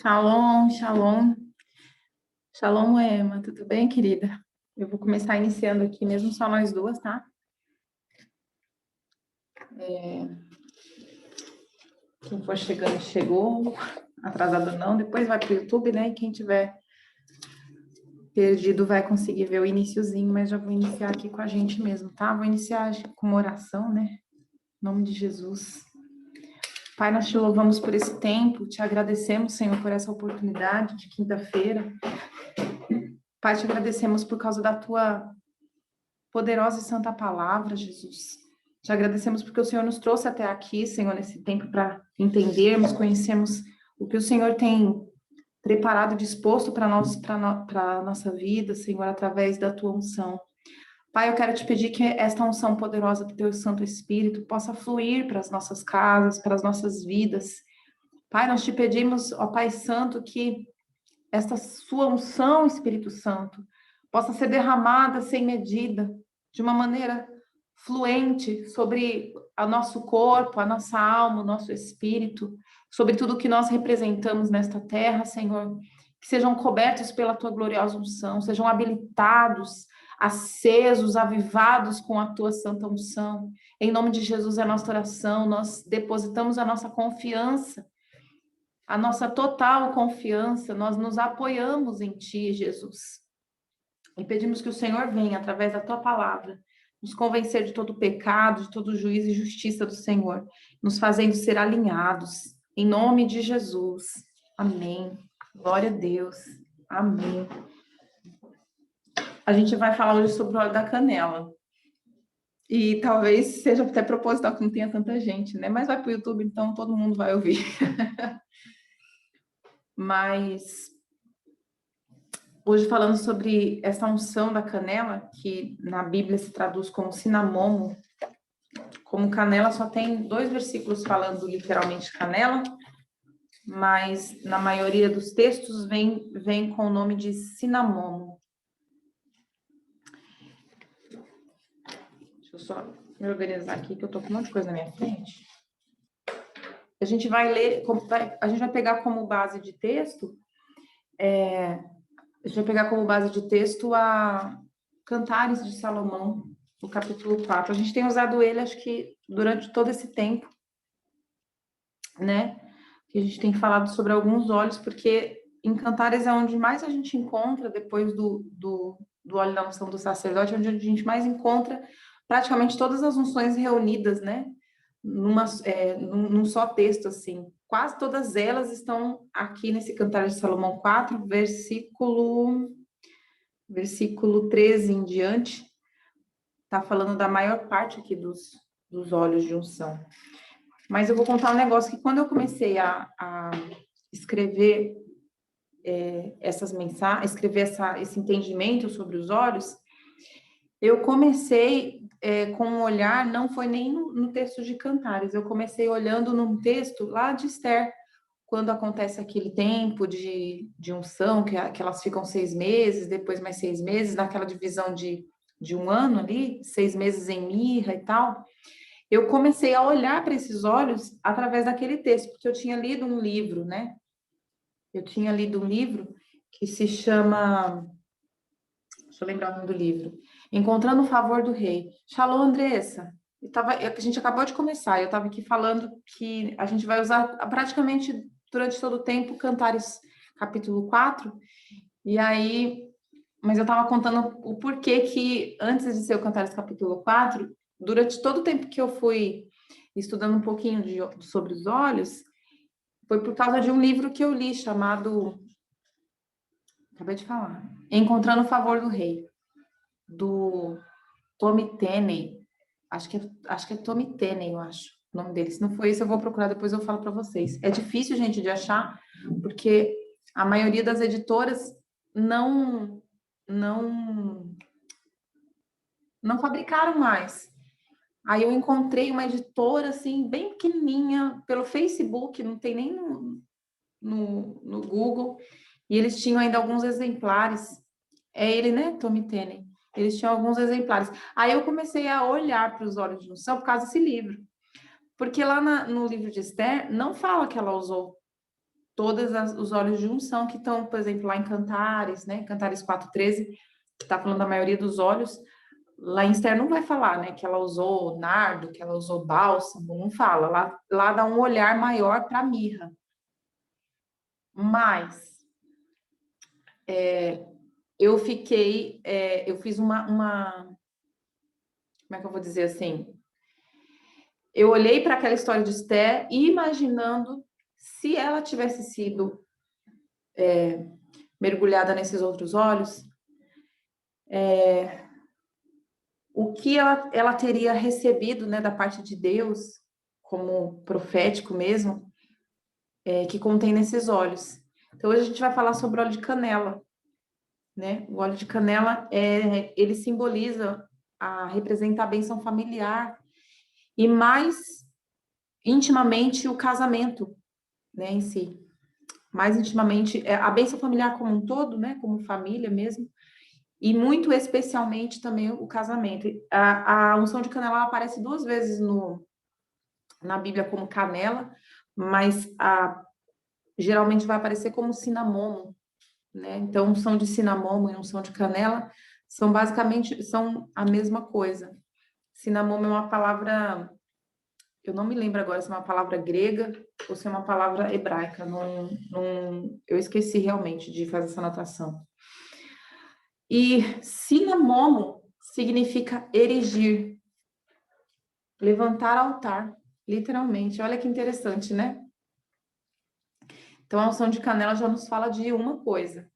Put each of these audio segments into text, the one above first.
Shalom, shalom. Shalom, Emma. Tudo bem, querida? Eu vou começar iniciando aqui, mesmo só nós duas, tá? Quem for chegando, chegou. Atrasado não. Depois vai pro YouTube, né? E quem tiver perdido vai conseguir ver o iniciozinho, mas já vou iniciar aqui com a gente mesmo, tá? Vou iniciar com uma oração, né? Em nome de Jesus. Pai, nós te louvamos por esse tempo, te agradecemos, Senhor, por essa oportunidade de quinta-feira. Pai, te agradecemos por causa da tua poderosa e santa palavra, Jesus. Te agradecemos porque o Senhor nos trouxe até aqui, Senhor, nesse tempo para entendermos, conhecermos o que o Senhor tem preparado e disposto para nós, para a nossa vida, Senhor, através da tua unção. Pai, eu quero te pedir que esta unção poderosa do teu Santo Espírito possa fluir para as nossas casas, para as nossas vidas. Pai, nós te pedimos, ó Pai Santo, que esta sua unção, Espírito Santo, possa ser derramada sem medida, de uma maneira fluente sobre o nosso corpo, a nossa alma, o nosso espírito, sobre tudo que nós representamos nesta terra, Senhor, que sejam cobertos pela tua gloriosa unção, sejam habilitados, acesos, avivados com a tua santa unção. Em nome de Jesus é a nossa oração, nós depositamos a nossa confiança, a nossa total confiança, nós nos apoiamos em ti, Jesus. E pedimos que o Senhor venha, através da tua palavra, nos convencer de todo pecado, de todo juízo e justiça do Senhor, nos fazendo ser alinhados. Em nome de Jesus. Amém. Glória a Deus. Amém. A gente vai falar hoje sobre o óleo da canela. E talvez seja até proposital que não tenha tanta gente, né? Mas vai para o YouTube, então todo mundo vai ouvir. Mas hoje falando sobre essa unção da canela, que na Bíblia se traduz como cinamomo. Como canela só tem 2 versículos falando literalmente canela, mas na maioria dos textos vem com o nome de cinamomo. Deixa eu só me organizar aqui, que eu tô com um monte de coisa na minha frente. A gente vai ler, a gente vai pegar como base de texto, a gente vai pegar como base de texto a Cantares de Salomão, o capítulo 4. A gente tem usado ele, acho que durante todo esse tempo, né? Que a gente tem falado sobre alguns óleos, porque em Cantares é onde mais a gente encontra, depois do óleo da unção do sacerdote, é onde a gente mais encontra praticamente todas as unções reunidas, né? Num só texto, assim. Quase todas elas estão aqui nesse Cantares de Salomão 4, versículo 13 em diante. Tá falando da maior parte aqui dos óleos de unção. Mas eu vou contar um negócio que quando eu comecei a escrever essas mensagens, escrever esse entendimento sobre os óleos, eu comecei com um olhar, não foi nem no texto de Cantares, eu comecei olhando num texto lá de Esther, quando acontece aquele tempo de unção, que elas ficam 6 meses, depois mais 6 meses, naquela divisão de um ano ali, 6 meses em mirra e tal. Eu comecei a olhar para esses olhos através daquele texto, porque eu tinha lido um livro, né? Eu tinha lido um livro que se chama... Deixa eu lembrar o nome do livro. Encontrando o Favor do Rei. Shalom, Andressa. A gente acabou de começar, eu estava aqui falando que a gente vai usar praticamente durante todo o tempo Cantares capítulo 4, e aí... Mas eu estava contando o porquê que, antes de ser o Cantares capítulo 4, durante todo o tempo que eu fui estudando um pouquinho sobre os olhos, foi por causa de um livro que eu li, chamado... Acabei de falar. Encontrando o Favor do Rei, do Tommy Tenney. Acho que é Tommy Tenney, eu acho, o nome dele. Se não for isso, eu vou procurar, depois eu falo para vocês. É difícil, gente, de achar, porque a maioria das editoras não não fabricaram mais. Aí eu encontrei uma editora, assim, bem pequenininha, pelo Facebook, não tem nem no Google, e eles tinham ainda alguns exemplares. É ele, né, Tommy Tenney? Eles tinham alguns exemplares. Aí eu comecei a olhar para os olhos de unção por causa desse livro. Porque lá no livro de Esther, não fala que ela usou os óleos de unção que estão, por exemplo, lá em Cantares, né? Cantares 4:13, que está falando da maioria dos óleos. Lá em Esther não vai falar, né, que ela usou nardo, que ela usou bálsamo, não fala. Lá dá um olhar maior para mirra. Mas eu fiz como é que eu vou dizer assim? Eu olhei para aquela história de Esther e imaginando se ela tivesse sido mergulhada nesses outros olhos, o que ela teria recebido, né, da parte de Deus, como profético mesmo, que contém nesses óleos. Então, hoje a gente vai falar sobre óleo de canela, né? O óleo de canela, ele representa a bênção familiar e mais intimamente o casamento, né, em si. Mais intimamente, a bênção familiar como um todo, né, como família mesmo, e muito especialmente também o casamento. A unção de canela ela aparece 2 vezes na Bíblia como canela, mas geralmente vai aparecer como cinamomo, né? Então, unção de cinamomo e unção de canela são basicamente a mesma coisa. Cinamomo é uma palavra, eu não me lembro agora se é uma palavra grega ou se é uma palavra hebraica, eu esqueci realmente de fazer essa anotação. E cinamomo significa erigir, levantar altar, literalmente. Olha que interessante, né? Então, a unção de canela já nos fala de uma coisa.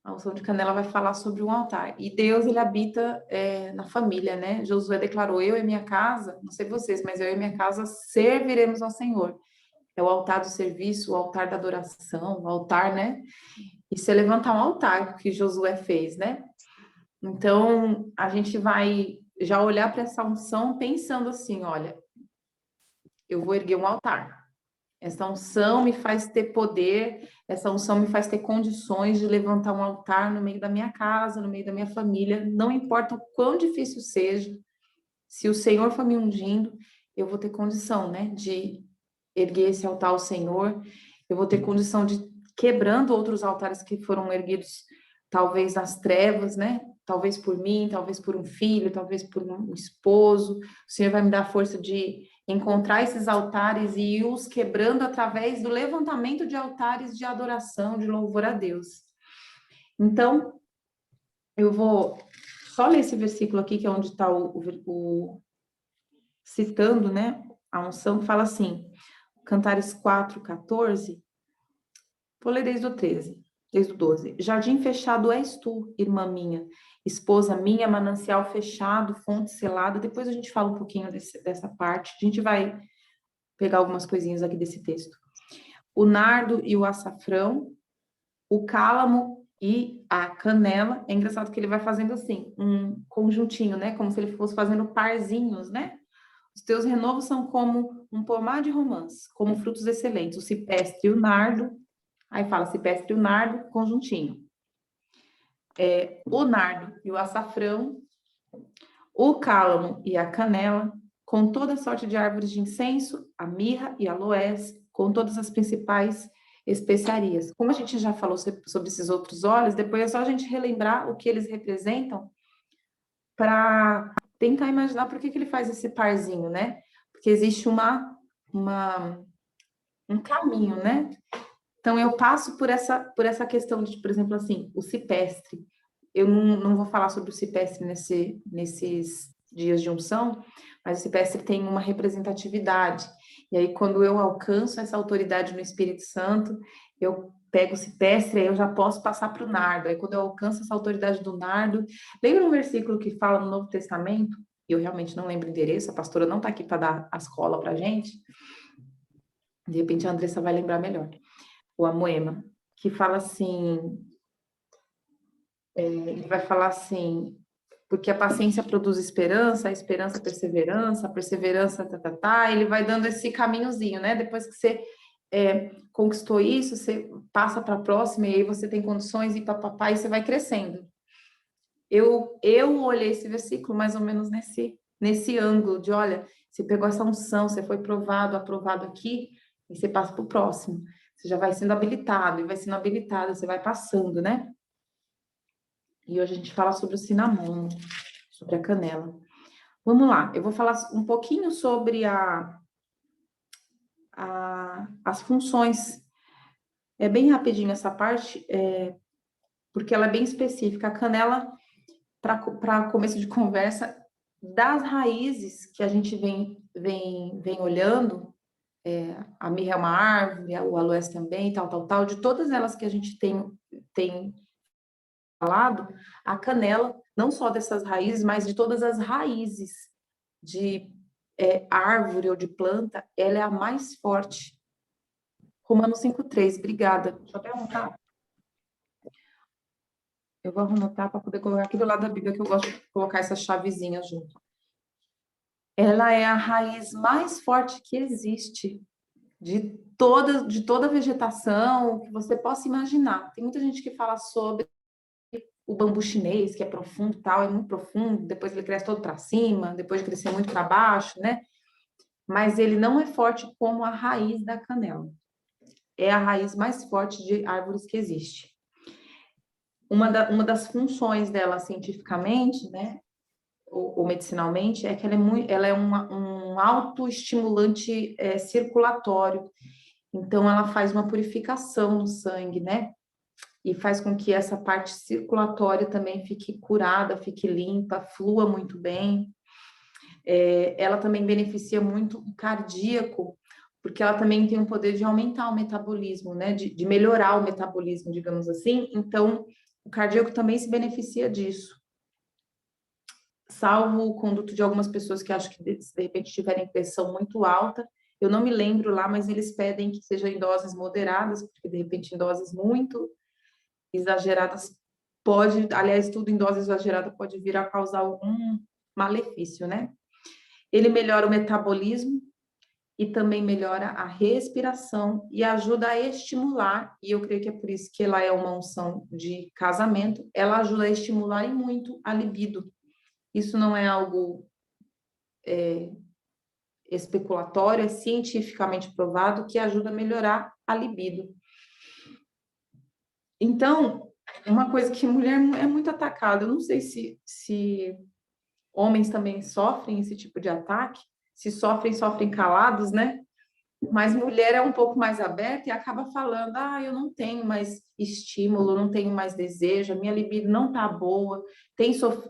A unção de canela vai falar sobre um altar. E Deus, ele habita na família, né? Josué declarou, eu e minha casa, não sei vocês, mas eu e minha casa serviremos ao Senhor. É o altar do serviço, o altar da adoração, o altar, né? E se levantar um altar que Josué fez, né? Então, a gente vai já olhar para essa unção pensando assim, olha, eu vou erguer um altar. Essa unção me faz ter poder, essa unção me faz ter condições de levantar um altar no meio da minha casa, no meio da minha família, não importa o quão difícil seja, se o Senhor for me ungindo, eu vou ter condição, né, de erguer esse altar ao Senhor, eu vou ter condição de quebrando outros altares que foram erguidos, talvez nas trevas, né, talvez por mim, talvez por um filho, talvez por um esposo, o Senhor vai me dar a força de encontrar esses altares e ir os quebrando através do levantamento de altares de adoração, de louvor a Deus. Então, eu vou só ler esse versículo aqui, que é onde está citando, né, a unção, que fala assim, Cantares 4:14, vou ler desde o 12. Jardim fechado és tu, irmã minha, esposa minha, manancial fechado, fonte selada. Depois a gente fala um pouquinho dessa parte, a gente vai pegar algumas coisinhas aqui desse texto. O nardo e o açafrão, o cálamo e a canela. É engraçado que ele vai fazendo assim, um conjuntinho, né? Como se ele fosse fazendo parzinhos, né? Os teus renovos são como um pomar de romãs, como frutos excelentes. O cipestre e o nardo. Aí fala cipestre e o nardo, conjuntinho. O nardo e o açafrão, o cálamo e a canela, com toda sorte de árvores de incenso, a mirra e aloés, com todas as principais especiarias. Como a gente já falou sobre esses outros óleos, depois é só a gente relembrar o que eles representam para tentar imaginar por que ele faz esse parzinho, né? Porque existe um caminho, né? Então, eu passo por essa questão de, por exemplo, assim, o cipestre. Eu não vou falar sobre o cipestre nesses dias de unção, mas o cipestre tem uma representatividade. E aí, quando eu alcanço essa autoridade no Espírito Santo, eu pego o cipestre, aí eu já posso passar para o nardo. Aí, quando eu alcanço essa autoridade do nardo, lembra um versículo que fala no Novo Testamento? Eu realmente não lembro o endereço, a pastora não está aqui para dar a escola para a gente. De repente, a Andressa vai lembrar melhor. O Amoema, que fala assim, ele vai falar assim, porque a paciência produz esperança, a esperança perseverança, a perseverança ele vai dando esse caminhozinho, né? Depois que você conquistou isso, você passa para a próxima e aí você tem condições e papapá, e você vai crescendo. Eu olhei esse versículo mais ou menos nesse ângulo de, olha, você pegou essa unção, você foi aprovado aqui, e você passa para o próximo. Você já vai sendo habilitado, e vai sendo habilitado, você vai passando, né? E hoje a gente fala sobre o cinamomo, sobre a canela. Vamos lá, eu vou falar um pouquinho sobre as funções. É bem rapidinho essa parte, porque ela é bem específica. A canela, para começo de conversa, das raízes que a gente vem olhando, a mirra é uma árvore, o aloés também, tal, de todas elas que a gente tem falado, a canela, não só dessas raízes, mas de todas as raízes de árvore ou de planta, ela é a mais forte. Romanos 5:3, obrigada. Deixa eu até anotar. Eu vou anotar para poder colocar aqui do lado da Bíblia, que eu gosto de colocar essas chavezinhas junto. Ela é a raiz mais forte que existe de toda a vegetação que você possa imaginar. Tem muita gente que fala sobre o bambu chinês, que é profundo, tal, é muito profundo, depois ele cresce todo para cima, depois de crescer muito para baixo, né? Mas ele não é forte como a raiz da canela. É a raiz mais forte de árvores que existe. Uma das funções dela cientificamente, né, ou medicinalmente, é que ela é um autoestimulante circulatório. Então, ela faz uma purificação no sangue, né? E faz com que essa parte circulatória também fique curada, fique limpa, flua muito bem. Ela também beneficia muito o cardíaco, porque ela também tem o poder de aumentar o metabolismo, né? De melhorar o metabolismo, digamos assim. Então, o cardíaco também se beneficia disso. Salvo o conduto de algumas pessoas que acho que de repente tiverem pressão muito alta. Eu não me lembro lá, mas eles pedem que seja em doses moderadas, porque de repente em doses muito exageradas aliás, tudo em dose exagerada pode vir a causar algum malefício, né? Ele melhora o metabolismo e também melhora a respiração e ajuda a estimular, e eu creio que é por isso que ela é uma unção de casamento, ela ajuda a estimular e muito a libido. Isso não é algo especulatório, é cientificamente provado que ajuda a melhorar a libido. Então, uma coisa que mulher é muito atacada, eu não sei se homens também sofrem esse tipo de ataque, se sofrem calados, né? Mas mulher é um pouco mais aberta e acaba falando, eu não tenho mais estímulo, não tenho mais desejo, a minha libido não tá boa.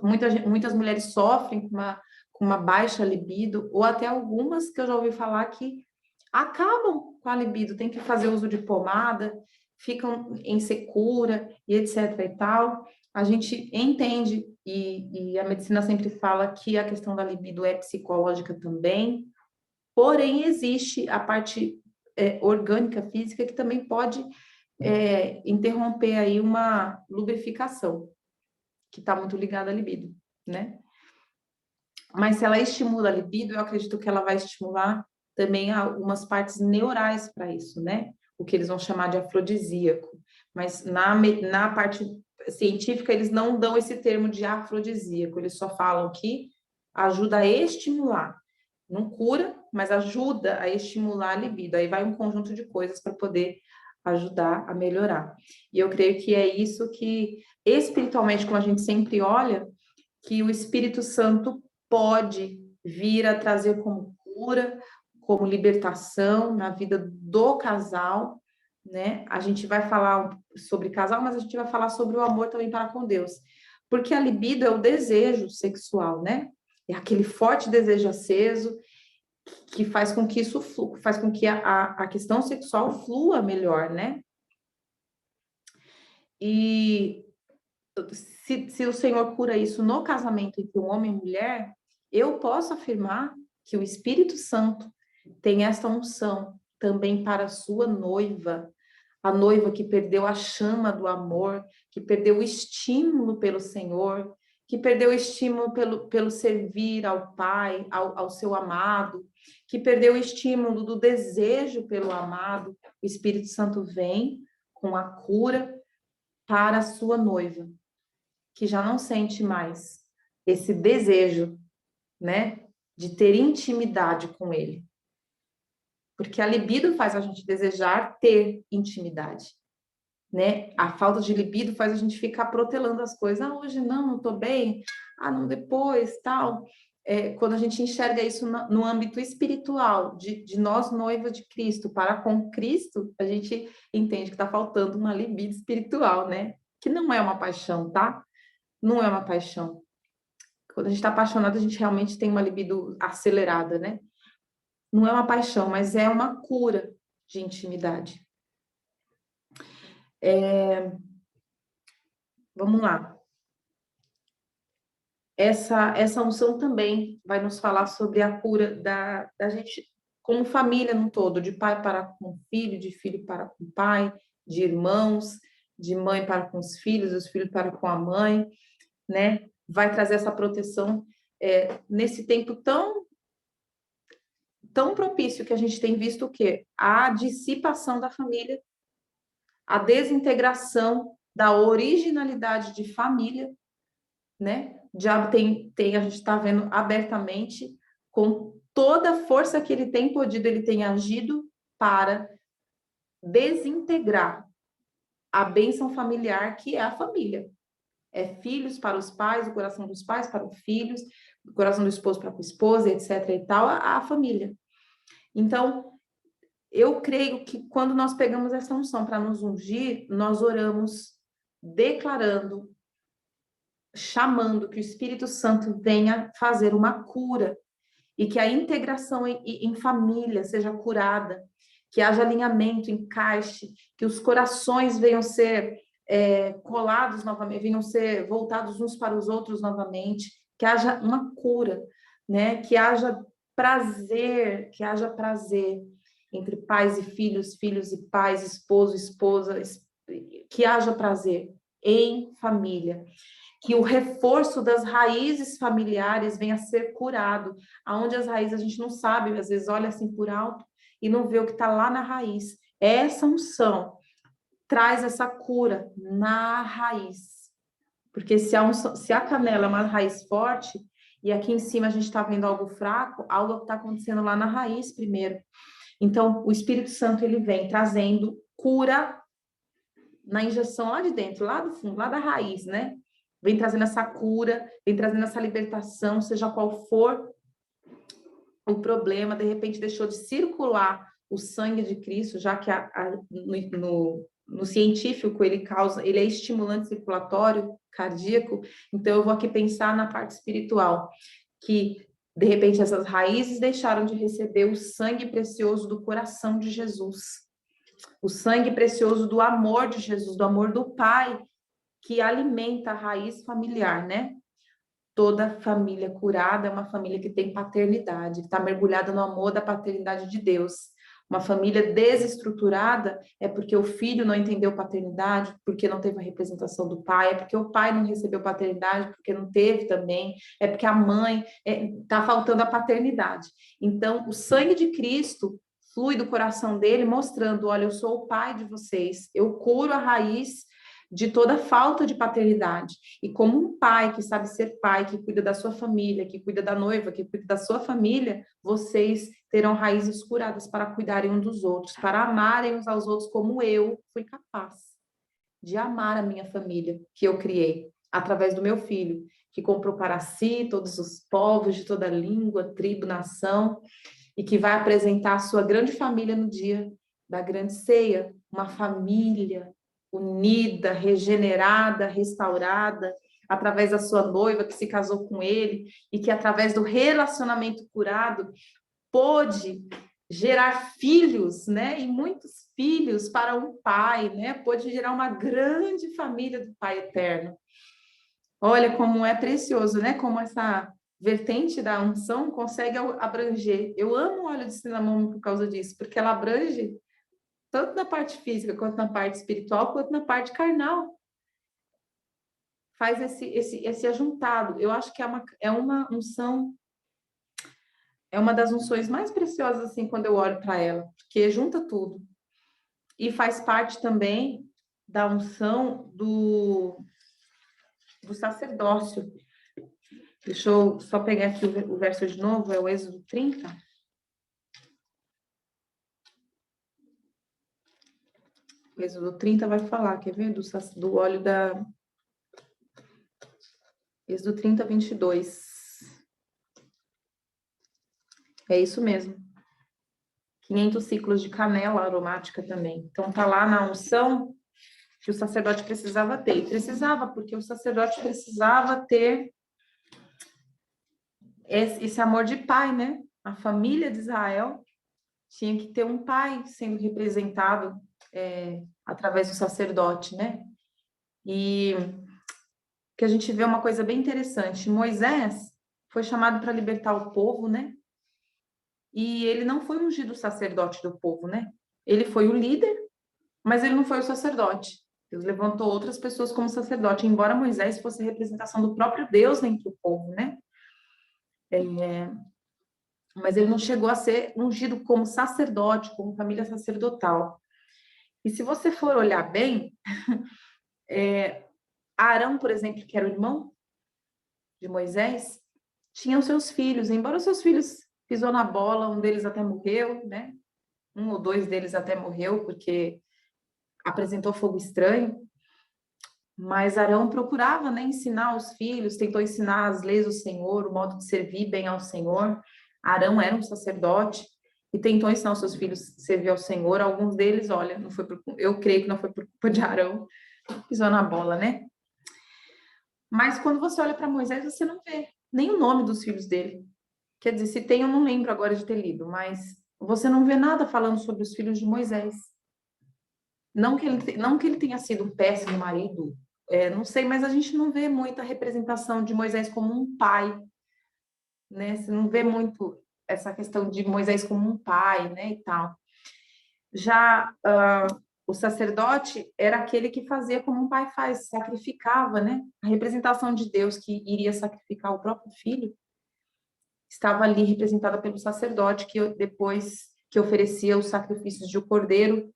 Muitas mulheres sofrem com uma baixa libido, ou até algumas que eu já ouvi falar que acabam com a libido, tem que fazer uso de pomada, ficam em secura e etc e tal. A gente entende, e a medicina sempre fala que a questão da libido é psicológica também, porém existe a parte orgânica, física, que também pode interromper aí uma lubrificação, que está muito ligada à libido, né? Mas se ela estimula a libido, eu acredito que ela vai estimular também algumas partes neurais para isso, né? O que eles vão chamar de afrodisíaco. Mas na parte científica, eles não dão esse termo de afrodisíaco, eles só falam que ajuda a estimular. Não cura, mas ajuda a estimular a libido. Aí vai um conjunto de coisas para poder ajudar a melhorar. E eu creio que é isso que, espiritualmente, como a gente sempre olha, que o Espírito Santo pode vir a trazer como cura, como libertação na vida do casal, né? A gente vai falar sobre casal, mas a gente vai falar sobre o amor também para com Deus. Porque a libido é o desejo sexual, né? É aquele forte desejo aceso que faz com que isso faz com que a questão sexual flua melhor, né? E se o Senhor cura isso no casamento entre um homem e mulher, eu posso afirmar que o Espírito Santo tem esta unção também para a sua noiva, a noiva que perdeu a chama do amor, que perdeu o estímulo pelo Senhor, que perdeu o estímulo pelo servir ao Pai, ao seu amado, que perdeu o estímulo do desejo pelo amado. O Espírito Santo vem com a cura para a sua noiva, que já não sente mais esse desejo, né, de ter intimidade com ele. porque a libido faz a gente desejar ter intimidade, né? A falta de libido faz a gente ficar protelando as coisas. Ah, hoje não tô bem. Ah, não, depois, tal. Quando a gente enxerga isso no âmbito espiritual, de nós, noiva de Cristo, para com Cristo, a gente entende que está faltando uma libido espiritual, né? Que não é uma paixão, tá? Não é uma paixão. Quando a gente está apaixonado, a gente realmente tem uma libido acelerada, né? Não é uma paixão, mas é uma cura de intimidade. Vamos lá. Essa unção também vai nos falar sobre a cura da gente como família no todo, de pai para com filho, de filho para com pai, de irmãos, de mãe para com os filhos para com a mãe, né? Vai trazer essa proteção nesse tempo tão propício que a gente tem visto o quê? A dissipação da família, a desintegração da originalidade de família, né? O diabo a gente está vendo abertamente, com toda a força que ele tem podido, ele tem agido para desintegrar a bênção familiar que é a família. É filhos para os pais, o coração dos pais para os filhos, o coração do esposo para a esposa, etc. e tal, a família. Então, eu creio que quando nós pegamos essa unção para nos ungir, nós oramos declarando, chamando que o Espírito Santo venha fazer uma cura e que a integração em família seja curada, que haja alinhamento, encaixe, que os corações venham ser colados novamente, venham ser voltados uns para os outros novamente, que haja uma cura, né? Que haja prazer entre pais e filhos, filhos e pais, esposo, esposa, que haja prazer em família, que o reforço das raízes familiares venha a ser curado, aonde as raízes a gente não sabe, às vezes olha assim por alto e não vê o que está lá na raiz. Essa unção traz essa cura na raiz, porque se a canela é uma raiz forte e aqui em cima a gente está vendo algo fraco, algo está acontecendo lá na raiz primeiro. Então, o Espírito Santo ele vem trazendo cura na injeção lá de dentro, lá do fundo, lá da raiz, né? Vem trazendo essa cura, vem trazendo essa libertação, seja qual for o problema, de repente deixou de circular o sangue de Cristo, já que no científico ele é estimulante circulatório cardíaco, então eu vou aqui pensar na parte espiritual, que de repente essas raízes deixaram de receber o sangue precioso do coração de Jesus, o sangue precioso do amor de Jesus, do amor do Pai, que alimenta a raiz familiar, né? Toda família curada é uma família que tem paternidade, que está mergulhada no amor da paternidade de Deus. Uma família desestruturada é porque o filho não entendeu paternidade, porque não teve a representação do pai, é porque o pai não recebeu paternidade, porque não teve também, é porque a mãe está faltando a paternidade. Então, o sangue de Cristo flui do coração dele, mostrando: olha, eu sou o pai de vocês, eu curo a raiz de toda falta de paternidade. E como um pai que sabe ser pai, que cuida da sua família, que cuida da noiva, que cuida da sua família, vocês terão raízes curadas para cuidarem uns dos outros, para amarem uns aos outros como eu fui capaz de amar a minha família que eu criei através do meu filho, que comprou para si todos os povos de toda língua, tribo, nação, e que vai apresentar a sua grande família no dia da grande ceia, uma família unida, regenerada, restaurada, através da sua noiva que se casou com ele e que através do relacionamento curado pôde gerar filhos, né? E muitos filhos para um pai, né? Pôde gerar uma grande família do Pai Eterno. Olha como é precioso, né? Como essa vertente da unção consegue abranger. Eu amo o óleo de cinnamon por causa disso, porque ela abrange tanto na parte física, quanto na parte espiritual, quanto na parte carnal. Faz esse ajuntado. Eu acho que é uma unção, é uma das unções mais preciosas, assim, quando eu olho para ela, porque junta tudo. E faz parte também da unção do sacerdócio. Deixa eu só pegar aqui o verso de novo, é o Êxodo 30. O Êxodo 30 vai falar, quer ver? Do óleo da... Êxodo 30, 22. É isso mesmo. 500 ciclos de canela aromática também. Então, tá lá na unção que o sacerdote precisava ter. E precisava, porque o sacerdote precisava ter esse amor de pai, né? A família de Israel tinha que ter um pai sendo representado através do sacerdote, né? E que a gente vê uma coisa bem interessante. Moisés foi chamado para libertar o povo, né? E ele não foi ungido sacerdote do povo, né? Ele foi o líder, mas ele não foi o sacerdote. Deus levantou outras pessoas como sacerdote, embora Moisés fosse a representação do próprio Deus entre o povo, né? Mas ele não chegou a ser ungido como sacerdote, como família sacerdotal. E se você for olhar bem, Arão, por exemplo, que era o irmão de Moisés, tinha os seus filhos, embora os seus filhos pisou na bola, um deles até morreu, né? Um ou dois deles até morreu porque apresentou fogo estranho, mas Arão procurava, né, ensinar os filhos, tentou ensinar as leis do Senhor, o modo de servir bem ao Senhor. Arão era um sacerdote e tentou ensinar os seus filhos a servir ao Senhor. Alguns deles, olha, não foi eu creio que não foi por culpa de Arão, pisou na bola, né? Mas quando você olha para Moisés, você não vê nem o nome dos filhos dele. Quer dizer, se tem, eu não lembro agora de ter lido, mas você não vê nada falando sobre os filhos de Moisés. Não que ele tenha sido um péssimo marido, não sei, mas a gente não vê muita representação de Moisés como um pai, né? Você não vê muito essa questão de Moisés como um pai, né, e tal. Já o sacerdote era aquele que fazia como um pai faz, sacrificava, né? A representação de Deus que iria sacrificar o próprio filho estava ali representada pelo sacerdote que depois que oferecia os sacrifícios de um cordeiro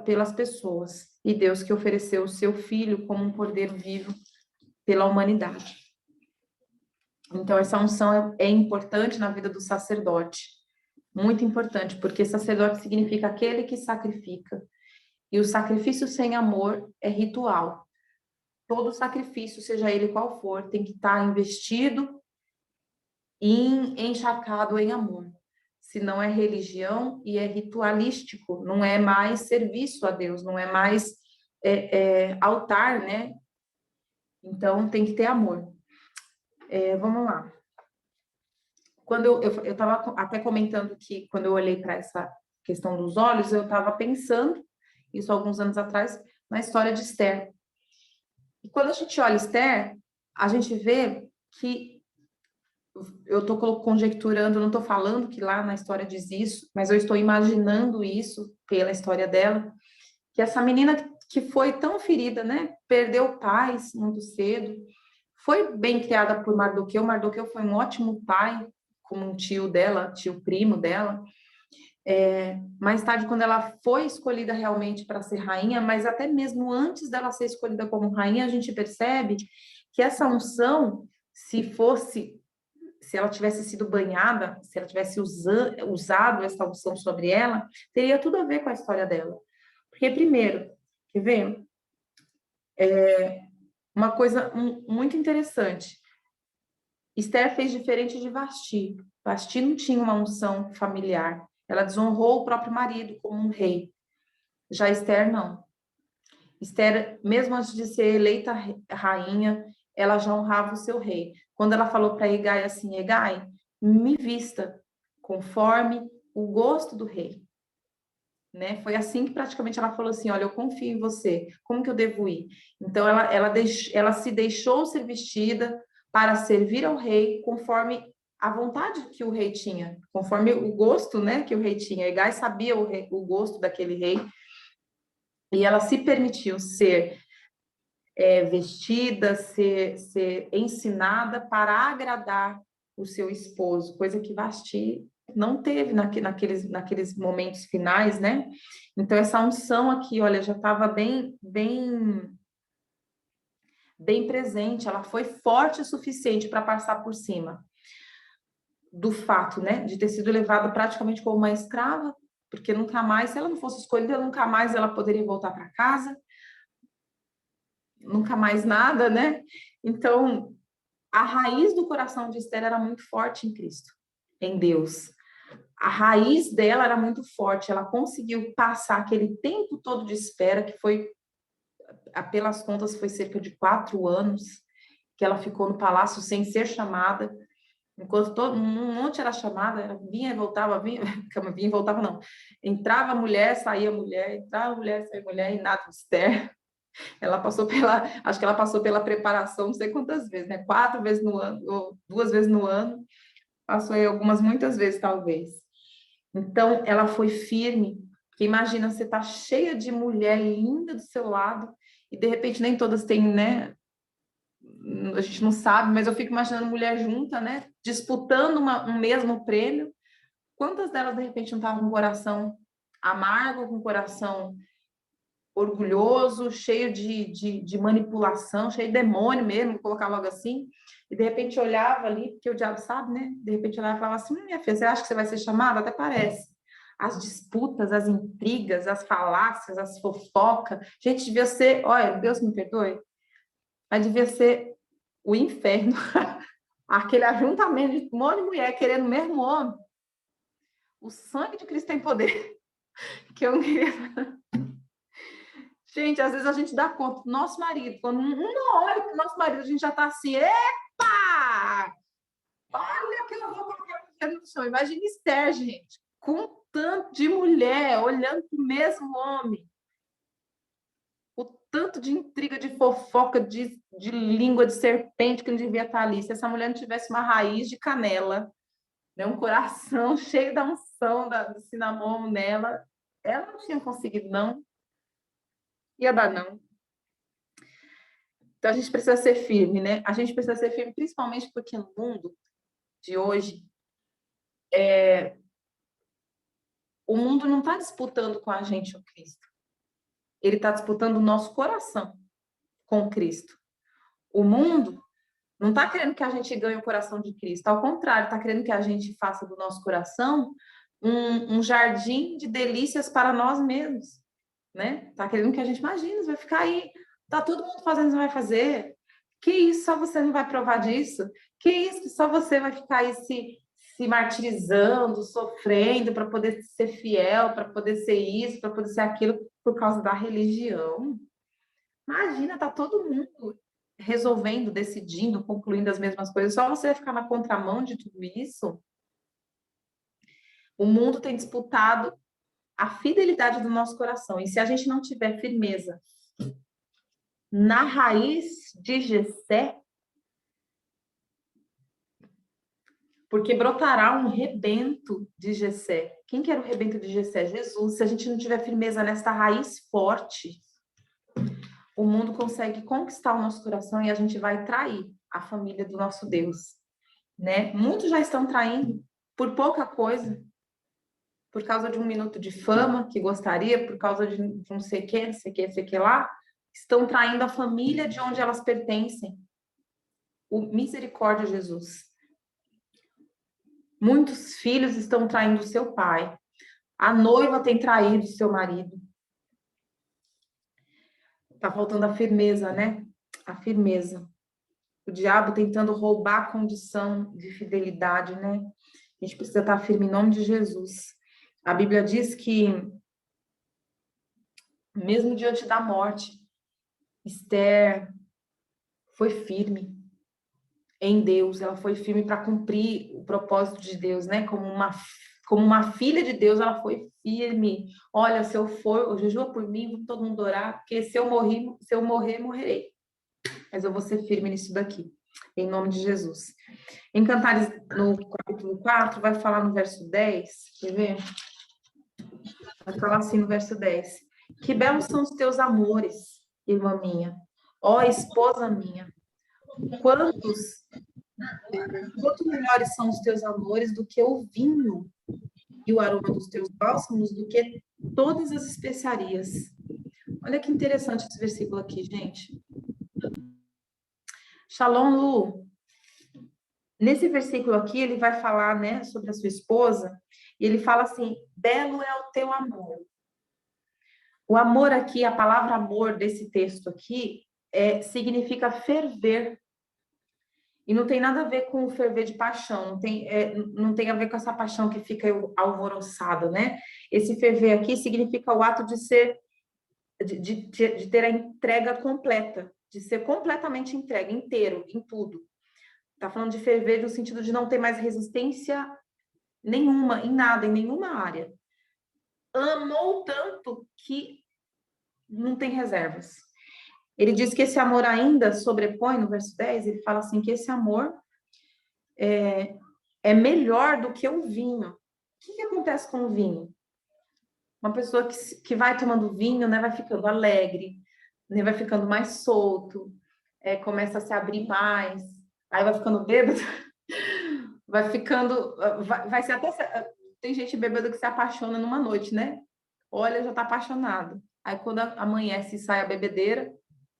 pelas pessoas. E Deus que ofereceu o seu filho como um cordeiro vivo pela humanidade. Então, essa unção é importante na vida do sacerdote. Muito importante, porque sacerdote significa aquele que sacrifica. E o sacrifício sem amor é ritual. Todo sacrifício, seja ele qual for, tem que estar investido e encharcado em amor. Se não é religião e é ritualístico, não é mais serviço a Deus, não é mais altar, né? Então tem que ter amor. Vamos lá. Quando eu estava até comentando que quando eu olhei para essa questão dos olhos, eu estava pensando, isso alguns anos atrás, na história de Esther. E quando a gente olha Esther, a gente vê que eu estou conjecturando, não estou falando que lá na história diz isso, mas eu estou imaginando isso pela história dela, que essa menina que foi tão ferida, né, perdeu pais muito cedo, foi bem criada por Mardoqueu. Mardoqueu foi um ótimo pai, como um tio dela, tio primo dela. Mais tarde, quando ela foi escolhida realmente para ser rainha, mas até mesmo antes dela ser escolhida como rainha, a gente percebe que essa unção, se ela tivesse sido banhada, se ela tivesse usado essa unção sobre ela, teria tudo a ver com a história dela. Porque, primeiro, quer ver? Uma coisa muito interessante. Esther fez diferente de Vasti. Vasti não tinha uma unção familiar. Ela desonrou o próprio marido como um rei. Já Esther, não. Esther, mesmo antes de ser eleita rainha, ela já honrava o seu rei. Quando ela falou para Hegai assim, Hegai, me vista conforme o gosto do rei. Né? Foi assim que praticamente ela falou assim, olha, eu confio em você, como que eu devo ir? Então, ela se deixou ser vestida para servir ao rei conforme a vontade que o rei tinha, conforme o gosto, né, que o rei tinha. Hegai sabia o gosto daquele rei, e ela se permitiu ser vestida, ser ensinada para agradar o seu esposo, coisa que Vasti não teve naqueles momentos finais, né? Então, essa unção aqui, olha, já estava bem presente, ela foi forte o suficiente para passar por cima do fato, né, de ter sido levada praticamente como uma escrava porque nunca mais, se ela não fosse escolhida, nunca mais ela poderia voltar para casa, nunca mais nada, né? Então, a raiz do coração de Esther era muito forte em Cristo, em Deus. A raiz dela era muito forte, ela conseguiu passar aquele tempo todo de espera, que foi, pelas contas, foi cerca de 4 anos, que ela ficou no palácio sem ser chamada, enquanto todo um monte era chamada, ela vinha e voltava, vinha e voltava, não. Entrava mulher, saía mulher, entrava mulher, saía mulher, e nada, Esther. Ela passou pela, acho que ela passou pela preparação, não sei quantas vezes, né? 4 vezes no ano, ou 2 vezes no ano, passou aí algumas, muitas vezes, talvez. Então, ela foi firme, porque imagina, você tá cheia de mulher linda do seu lado, e de repente nem todas têm, né? A gente não sabe, mas eu fico imaginando mulher junta, né? Disputando um mesmo prêmio. Quantas delas, de repente, não estavam com o coração amargo, com o coração orgulhoso, cheio de manipulação, cheio de demônio mesmo, colocar logo assim, e de repente olhava ali, porque o diabo sabe, né? De repente olhava e falava assim, minha filha, você acha que você vai ser chamada? Até parece. As disputas, as intrigas, as falácias, as fofocas. Gente, devia ser, olha, Deus me perdoe, mas devia ser o inferno. Aquele ajuntamento de um monte de mulher querendo o mesmo homem. O sangue de Cristo tem poder. Que eu não queria. Gente, às vezes a gente dá conta do nosso marido, quando uma hora que o nosso marido, a gente já tá assim, epa! Olha que eu vou colocar no chão. Imagina Esther, gente, com um tanto de mulher olhando para o mesmo homem. O tanto de intriga, de fofoca, de língua de serpente que não devia estar ali. Se essa mulher não tivesse uma raiz de canela, né, um coração cheio da unção do cinamomo nela, ela não tinha conseguido, não. Ia dar, não. Então, a gente precisa ser firme, né? A gente precisa ser firme, principalmente porque no mundo de hoje, o mundo não está disputando com a gente o Cristo. Ele está disputando o nosso coração com Cristo. O mundo não está querendo que a gente ganhe o coração de Cristo. Ao contrário, está querendo que a gente faça do nosso coração um jardim de delícias para nós mesmos, né? Está querendo que a gente, imagine, você vai ficar aí, tá todo mundo fazendo, você vai fazer. Que isso, só você não vai provar disso? Que isso, que só você vai ficar aí se martirizando, sofrendo para poder ser fiel, para poder ser isso, para poder ser aquilo, por causa da religião? Imagina, tá todo mundo resolvendo, decidindo, concluindo as mesmas coisas, só você vai ficar na contramão de tudo isso? O mundo tem disputado a fidelidade do nosso coração, e se a gente não tiver firmeza na raiz de Jessé, porque brotará um rebento de Jessé. Quem que era o rebento de Jessé? Jesus. Se a gente não tiver firmeza nessa raiz forte, o mundo consegue conquistar o nosso coração e a gente vai trair a família do nosso Deus, né? Muitos já estão traindo por pouca coisa, por causa de um minuto de fama que gostaria, por causa de um não sei que, não sei que, não sei que lá, estão traindo a família de onde elas pertencem. O misericórdia, Jesus. Muitos filhos estão traindo seu pai. A noiva tem traído seu marido. Tá faltando a firmeza, né? A firmeza. O diabo tentando roubar a condição de fidelidade, né? A gente precisa estar firme em nome de Jesus. A Bíblia diz que, mesmo diante da morte, Esther foi firme em Deus, ela foi firme para cumprir o propósito de Deus, né? Como uma filha de Deus, ela foi firme. Olha, se eu for, jejua por mim, todo mundo orar, porque se eu morrer, morrerei. Mas eu vou ser firme nisso daqui, em nome de Jesus. Em Cantares, no capítulo 4, vai falar no verso 10, quer ver? Vai falar assim no verso 10. Que belos são os teus amores, irmã minha. Ó, esposa minha. Quanto melhores são os teus amores do que o vinho, e o aroma dos teus bálsamos do que todas as especiarias. Olha que interessante esse versículo aqui, gente. Shalom, Lu. Nesse versículo aqui, ele vai falar, né, sobre a sua esposa, E ele fala assim: belo é o teu amor. O amor aqui, a palavra amor desse texto aqui, significa ferver. E não tem nada a ver com o ferver de paixão, não tem a ver com essa paixão que fica alvoroçada, né? Esse ferver aqui significa o ato de ser, de ter a entrega completa, de ser completamente entregue, inteiro, em tudo. Tá falando de ferver no sentido de não ter mais resistência nenhuma, em nada, em nenhuma área. Amou tanto que não tem reservas. Ele diz que esse amor ainda sobrepõe, no verso 10, ele fala assim, que esse amor é melhor do que o vinho. O que acontece com o vinho? Uma pessoa que vai tomando vinho, né, vai ficando alegre, né, vai ficando mais solto, começa a se abrir mais, aí vai ficando bêbado, vai ficando, vai ser até, tem gente bêbada que se apaixona numa noite, né? Olha, já tá apaixonado. Aí quando amanhece e sai a bebedeira,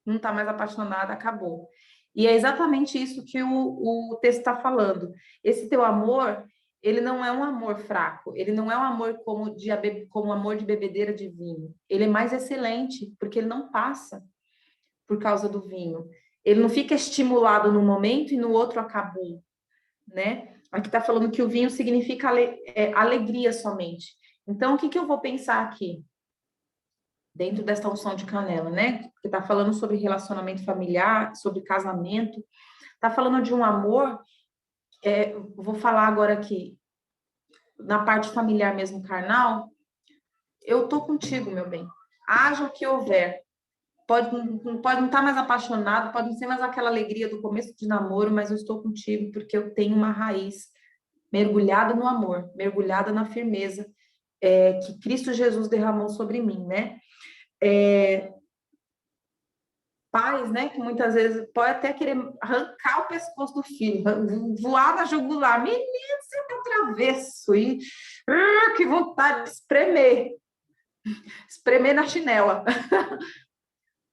não tá mais apaixonada, acabou. E é exatamente isso que o texto está falando. Esse teu amor, ele não é um amor fraco, ele não é um amor como amor de bebedeira de vinho. Ele é mais excelente, porque ele não passa por causa do vinho. Ele não fica estimulado no momento e no outro acabou, né? Aqui está falando que o vinho significa alegria somente. Então, o que eu vou pensar aqui? Dentro dessa unção de canela, né? Que está falando sobre relacionamento familiar, sobre casamento. Está falando de um amor, vou falar agora aqui, na parte familiar mesmo, carnal, eu tô contigo, meu bem. Haja o que houver. Pode não estar mais apaixonado, pode não ser mais aquela alegria do começo de namoro, mas eu estou contigo porque eu tenho uma raiz mergulhada no amor, mergulhada na firmeza que Cristo Jesus derramou sobre mim, né? Pais, né, que muitas vezes pode até querer arrancar o pescoço do filho, voar na jugular, menino, você é um travesso, e que vontade de espremer na chinela.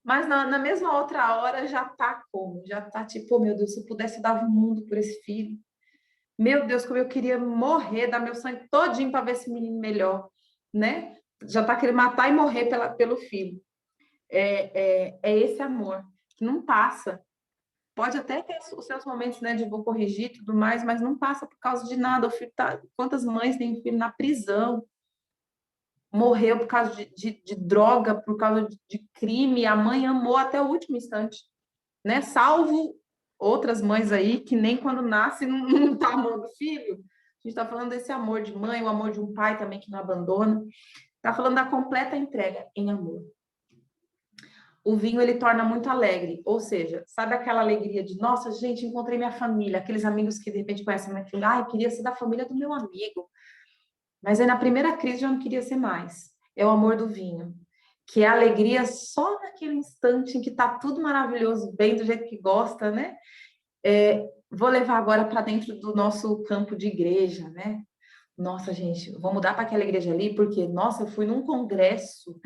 Mas na mesma outra hora já tá como? Já tá tipo, oh, meu Deus, se eu pudesse dar o mundo por esse filho. Meu Deus, como eu queria morrer, dar meu sangue todinho para ver esse menino melhor, né? Já tá querendo matar e morrer pelo filho. É esse amor que não passa. Pode até ter os seus momentos, né, de vou corrigir e tudo mais, mas não passa por causa de nada. O filho tá... Quantas mães têm filho na prisão? Morreu por causa de droga, por causa de crime. A mãe amou até o último instante, né? Salvo outras mães aí que nem quando nasce não tá amando o filho. A gente está falando desse amor de mãe, o amor de um pai também que não abandona. Está falando da completa entrega em amor. O vinho ele torna muito alegre, ou seja, sabe aquela alegria de, nossa, gente, encontrei minha família, aqueles amigos que de repente conhecem minha filha, eu queria ser da família do meu amigo, mas aí na primeira crise já não queria ser mais. É o amor do vinho, que é a alegria só naquele instante em que tá tudo maravilhoso, bem do jeito que gosta, né? Vou levar agora para dentro do nosso campo de igreja, né? Nossa, gente, vou mudar para aquela igreja ali, porque, nossa, eu fui num congresso.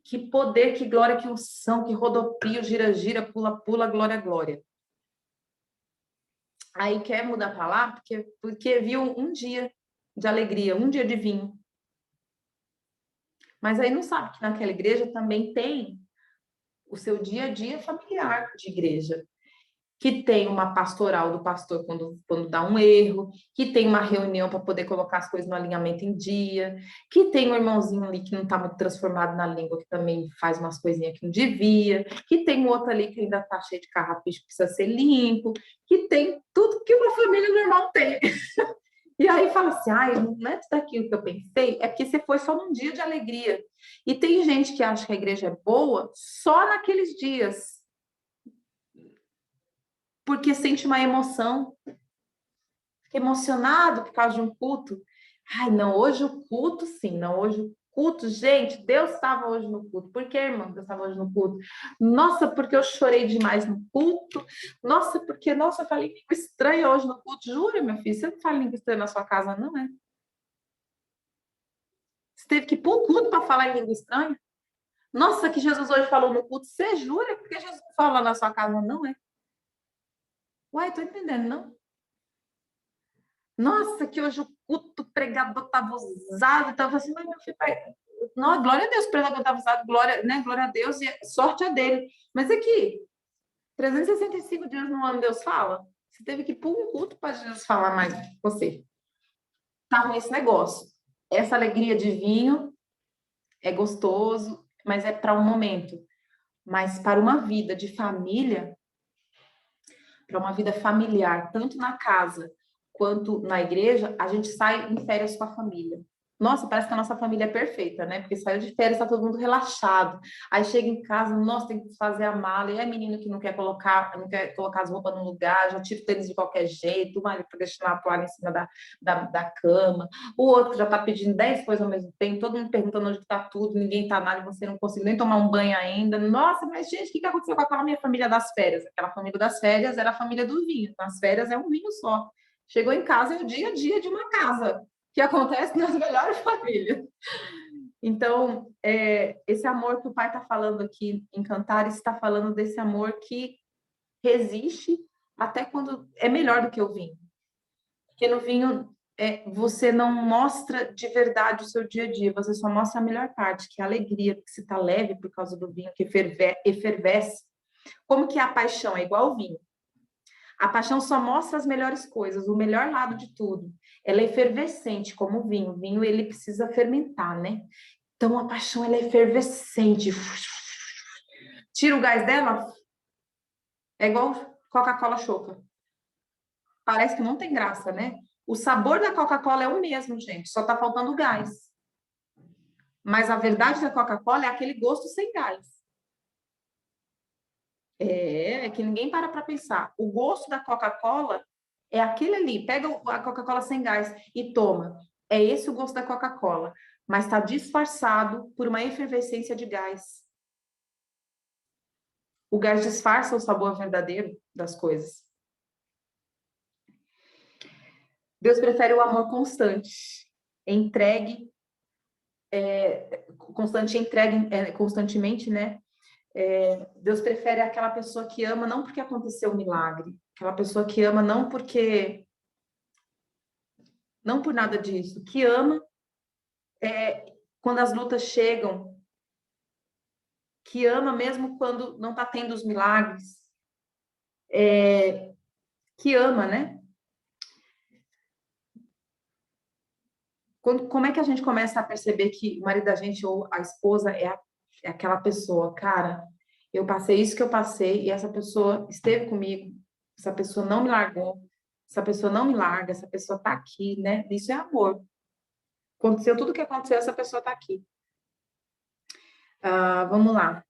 Que poder, que glória, que unção, que rodopio, gira, gira, pula, pula, glória, glória. Aí quer mudar para lá, porque viu um dia de alegria, um dia de vinho. Mas aí não sabe que naquela igreja também tem o seu dia a dia familiar de igreja. Que tem uma pastoral do pastor quando dá um erro, que tem uma reunião para poder colocar as coisas no alinhamento em dia, que tem um irmãozinho ali que não está muito transformado na língua, que também faz umas coisinhas que não devia, que tem outro ali que ainda está cheio de carrapicho, que precisa ser limpo, que tem tudo que uma família normal tem. E aí fala assim, não é tudo aquilo que eu pensei, é porque você foi só num dia de alegria. E tem gente que acha que a igreja é boa só naqueles dias, porque sente uma emoção. Fiquei emocionado por causa de um culto. Ai, não, hoje o culto, sim, não, hoje o culto, gente, Deus estava hoje no culto. Por que, irmão, Deus estava hoje no culto? Nossa, porque eu chorei demais no culto. Nossa, porque, nossa, eu falei língua estranha hoje no culto. Jura, meu filho, você não fala língua estranha na sua casa, não é? Você teve que ir para o culto para falar em língua estranha? Nossa, que Jesus hoje falou no culto. Você jura? Porque Jesus não fala na sua casa, não é? Uai, tô entendendo, não? Nossa, que hoje o culto o pregador estava usado, estava assim, mas meu filho, não, glória a Deus, o pregador estava usado, glória, né? Glória a Deus e sorte a dele. Mas aqui, 365 dias no ano Deus fala. Você teve que ir para um culto para Jesus falar mais com você. Tá com esse negócio. Essa alegria de vinho é gostoso, mas é para um momento. Mas para uma vida de família, para uma vida familiar, tanto na casa quanto na igreja, a gente sai em férias com a família. Nossa, parece que a nossa família é perfeita, né? Porque saiu de férias, está todo mundo relaxado. Aí chega em casa, nossa, tem que fazer a mala. E é menino que não quer colocar as roupas no lugar, já tira o tênis de qualquer jeito, o marido tá deixando a toalha em cima da cama, o outro já tá pedindo 10 coisas ao mesmo tempo, todo mundo perguntando onde tá tudo, ninguém tá nada, você não conseguiu nem tomar um banho ainda. Nossa, mas gente, o que aconteceu com aquela minha família das férias? Aquela família das férias era a família do vinho. Nas férias é um vinho só. Chegou em casa, é o dia a dia de uma casa, que acontece nas melhores famílias. Então, esse amor que o pai está falando aqui em Cantares está falando desse amor que resiste até quando é melhor do que o vinho. Porque no vinho você não mostra de verdade o seu dia a dia, você só mostra a melhor parte, que é a alegria, que você está leve por causa do vinho, que efervesce. Como que é a paixão? É igual ao vinho. A paixão só mostra as melhores coisas, o melhor lado de tudo. Ela é efervescente, como o vinho. O vinho, ele precisa fermentar, né? Então, a paixão, ela é efervescente. Tira o gás dela, é igual Coca-Cola choca. Parece que não tem graça, né? O sabor da Coca-Cola é o mesmo, gente. Só tá faltando gás. Mas a verdade da Coca-Cola é aquele gosto sem gás. É que ninguém para pensar. O gosto da Coca-Cola é aquele ali. Pega a Coca-Cola sem gás e toma. É esse o gosto da Coca-Cola. Mas está disfarçado por uma efervescência de gás. O gás disfarça o sabor verdadeiro das coisas. Deus prefere o amor constante, entregue, constantemente, né? Deus prefere aquela pessoa que ama não porque aconteceu um milagre, aquela pessoa que ama não por nada disso, que ama quando as lutas chegam, que ama mesmo quando não está tendo os milagres, que ama, né? Como é que a gente começa a perceber que o marido da gente ou a esposa é aquela pessoa, cara, eu passei isso que eu passei e essa pessoa esteve comigo, essa pessoa não me largou, essa pessoa não me larga, essa pessoa tá aqui, né? Isso é amor. Aconteceu tudo o que aconteceu, essa pessoa tá aqui. Vamos lá.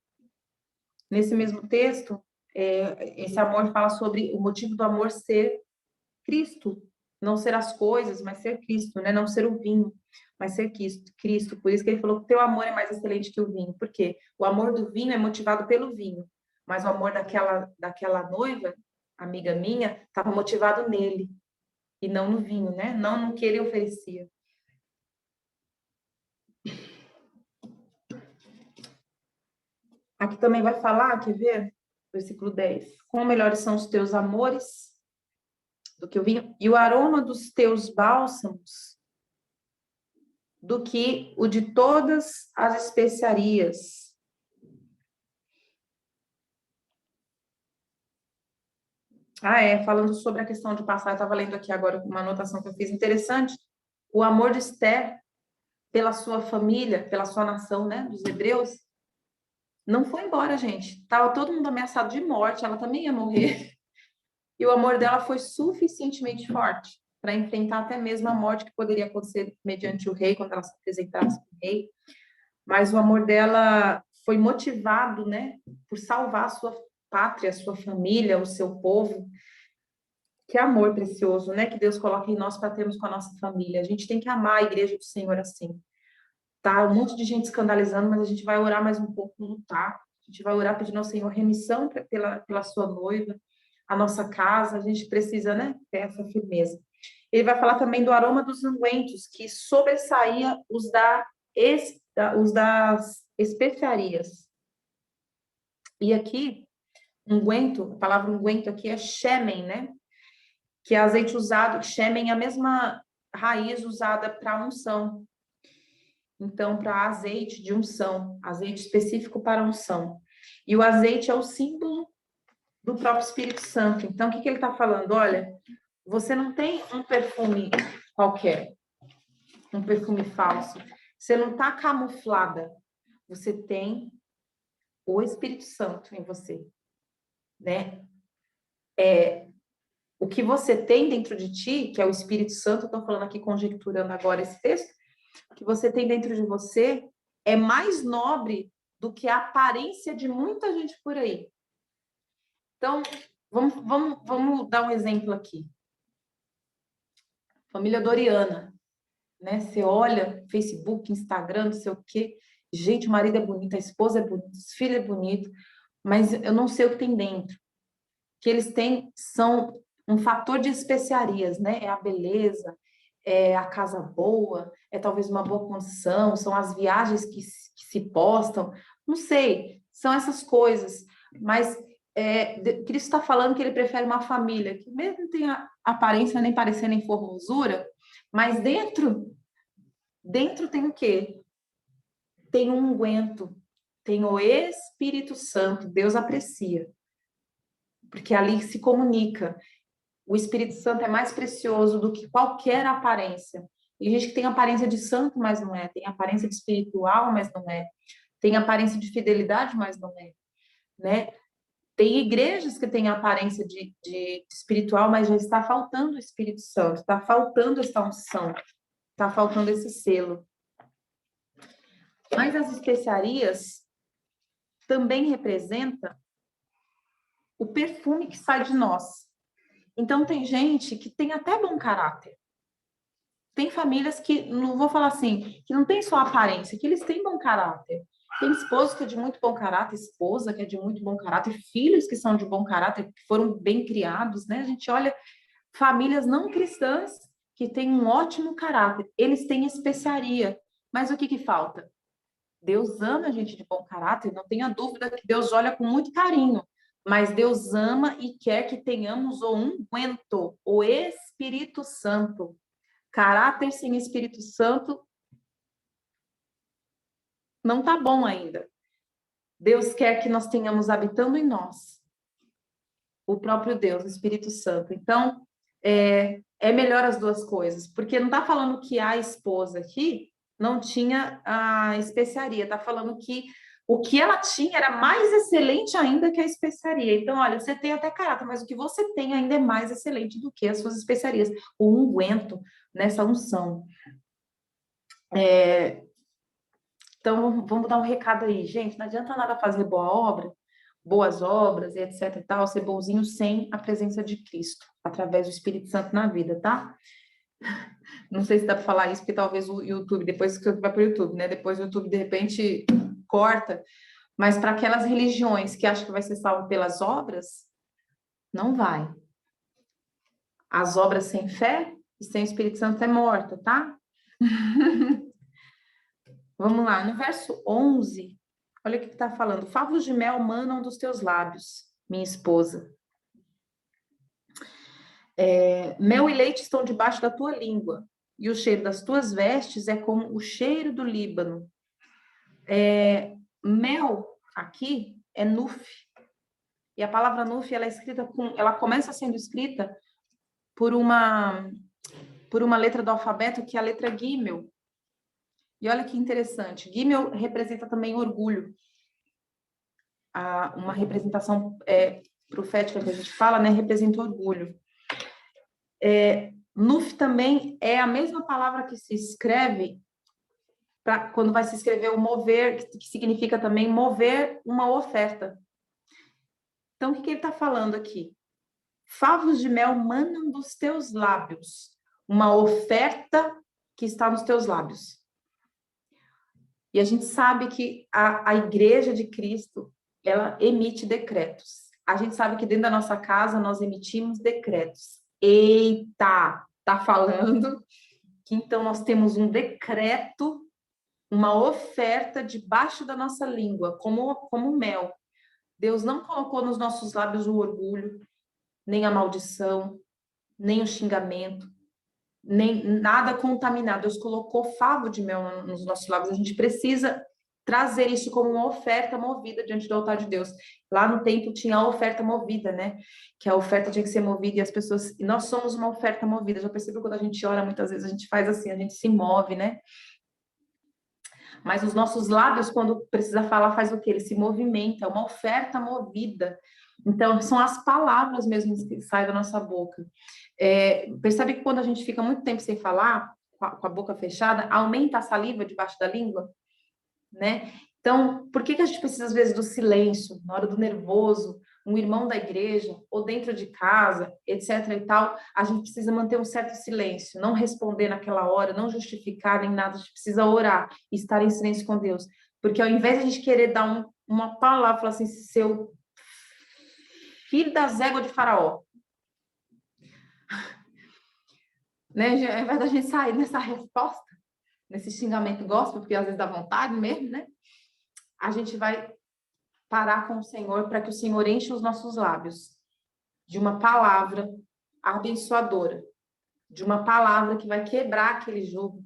Nesse mesmo texto, esse amor fala sobre o motivo do amor ser Cristo, não ser as coisas, mas ser Cristo, né? Não ser o vinho, mas ser Cristo. Por isso que ele falou que teu amor é mais excelente que o vinho. Por quê? O amor do vinho é motivado pelo vinho, mas o amor daquela noiva, amiga minha, estava motivado nele e não no vinho, né? Não no que ele oferecia. Aqui também vai falar, quer ver? Versículo 10. Quão melhores são os teus amores do que o vinho, e o aroma dos teus bálsamos do que o de todas as especiarias. Falando sobre a questão de passar, eu estava lendo aqui agora uma anotação que eu fiz interessante. O amor de Esther pela sua família, pela sua nação, né, dos hebreus, não foi embora, gente. Tava todo mundo ameaçado de morte, ela também ia morrer. E o amor dela foi suficientemente forte para enfrentar até mesmo a morte que poderia acontecer mediante o rei, quando ela se apresentasse com o rei. Mas o amor dela foi motivado, né, por salvar a sua pátria, a sua família, o seu povo. Que amor precioso, né, que Deus coloca em nós para termos com a nossa família. A gente tem que amar a igreja do Senhor assim. Tá um monte de gente escandalizando, mas a gente vai orar mais um pouco, lutar. A gente vai orar pedindo ao Senhor remissão pela sua noiva, a nossa casa. A gente precisa, né, ter essa firmeza. Ele vai falar também do aroma dos ungüentos, que sobressaía os das especiarias. E aqui, unguento, a palavra unguento aqui é shemen, né? que é azeite usado, shemem é a mesma raiz usada para unção. Então, para azeite de unção, azeite específico para unção. E o azeite é o símbolo do próprio Espírito Santo. Então, o que ele está falando? Olha, você não tem um perfume qualquer, um perfume falso. Você não está camuflada. Você tem o Espírito Santo em você, né? O que você tem dentro de ti, que é o Espírito Santo, estou falando aqui conjecturando agora esse texto, o que você tem dentro de você é mais nobre do que a aparência de muita gente por aí. Então, vamos dar um exemplo aqui. Família Doriana, né? Você olha Facebook, Instagram, não sei o quê. Gente, o marido é bonito, a esposa é bonita, os filhos é bonito, mas eu não sei o que tem dentro. O que eles têm são um fator de especiarias, né? É a beleza, é a casa boa, é talvez uma boa condição, são as viagens que se postam, não sei, são essas coisas. Mas Cristo está falando que ele prefere uma família que mesmo não tenha aparência nem parecer nem formosura, mas dentro tem o quê? Tem um unguento, tem o Espírito Santo, Deus aprecia, porque ali se comunica. O Espírito Santo é mais precioso do que qualquer aparência. Tem gente que tem aparência de santo, mas não é. Tem aparência de espiritual, mas não é. Tem aparência de fidelidade, mas não é, né? Tem igrejas que têm aparência de espiritual, mas já está faltando o Espírito Santo, está faltando essa unção, está faltando esse selo. Mas as especiarias também representam o perfume que sai de nós. Então, tem gente que tem até bom caráter. Tem famílias que, não vou falar assim, que não tem só aparência, que eles têm bom caráter. Tem esposo que é de muito bom caráter, esposa que é de muito bom caráter, filhos que são de bom caráter, que foram bem criados, né? A gente olha famílias não cristãs que têm um ótimo caráter. Eles têm especiaria. Mas o que falta? Deus ama a gente de bom caráter, não tenha dúvida que Deus olha com muito carinho. Mas Deus ama e quer que tenhamos o unguento, o Espírito Santo. Caráter sem Espírito Santo não tá bom ainda. Deus quer que nós tenhamos habitando em nós o próprio Deus, o Espírito Santo. Então, é melhor as duas coisas, porque não está falando que a esposa aqui não tinha a especiaria, está falando que o que ela tinha era mais excelente ainda que a especiaria. Então, olha, você tem até caráter, mas o que você tem ainda é mais excelente do que as suas especiarias. O unguento nessa unção. Então, vamos dar um recado aí, gente. Não adianta nada fazer boas obras e etc e tal, ser bonzinho sem a presença de Cristo, através do Espírito Santo na vida, tá? Não sei se dá para falar isso, porque talvez o YouTube, depois que vai para o YouTube, né? Depois o YouTube, de repente, corta. Mas para aquelas religiões que acham que vai ser salvo pelas obras, não vai. As obras sem fé e sem o Espírito Santo é morta, tá? Vamos lá, no verso 11, olha o que está falando. Favos de mel manam dos teus lábios, minha esposa. Mel e leite estão debaixo da tua língua, e o cheiro das tuas vestes é como o cheiro do Líbano. Mel, aqui, é nuf. E a palavra nuf, ela começa sendo escrita por uma letra do alfabeto, que é a letra Gimel. E olha que interessante, Gimel representa também orgulho. Uma representação profética que a gente fala, né, representa orgulho. Nuf também é a mesma palavra que se escreve quando vai se escrever o mover, que significa também mover uma oferta. Então, o que ele está falando aqui? Favos de mel manam dos teus lábios, uma oferta que está nos teus lábios. E a gente sabe que a igreja de Cristo, ela emite decretos. A gente sabe que dentro da nossa casa nós emitimos decretos. Eita, tá falando que então nós temos um decreto, uma oferta debaixo da nossa língua, como mel. Deus não colocou nos nossos lábios o orgulho, nem a maldição, nem o xingamento, nem nada contaminado. Deus colocou favo de mel nos nossos lábios. A gente precisa trazer isso como uma oferta movida diante do altar de Deus. Lá no templo tinha a oferta movida, né? Que a oferta tinha que ser movida e as pessoas... E nós somos uma oferta movida. Já percebeu quando a gente ora, muitas vezes a gente faz assim, a gente se move, né? Mas os nossos lábios, quando precisa falar, faz o quê? Ele se movimenta, é uma oferta movida. Então, são as palavras mesmo que saem da nossa boca. Percebe que quando a gente fica muito tempo sem falar, com a boca fechada, aumenta a saliva debaixo da língua, né? Então, por que a gente precisa, às vezes, do silêncio, na hora do nervoso, um irmão da igreja, ou dentro de casa, etc e tal, a gente precisa manter um certo silêncio, não responder naquela hora, não justificar nem nada, a gente precisa orar e estar em silêncio com Deus. Porque ao invés de a gente querer dar uma palavra, falar assim, seu filho das éguas de Faraó, né? Ao invés da gente sair nessa resposta, nesse xingamento gospel, porque às vezes dá vontade mesmo, né? A gente vai parar com o Senhor para que o Senhor enche os nossos lábios de uma palavra abençoadora, de uma palavra que vai quebrar aquele jugo.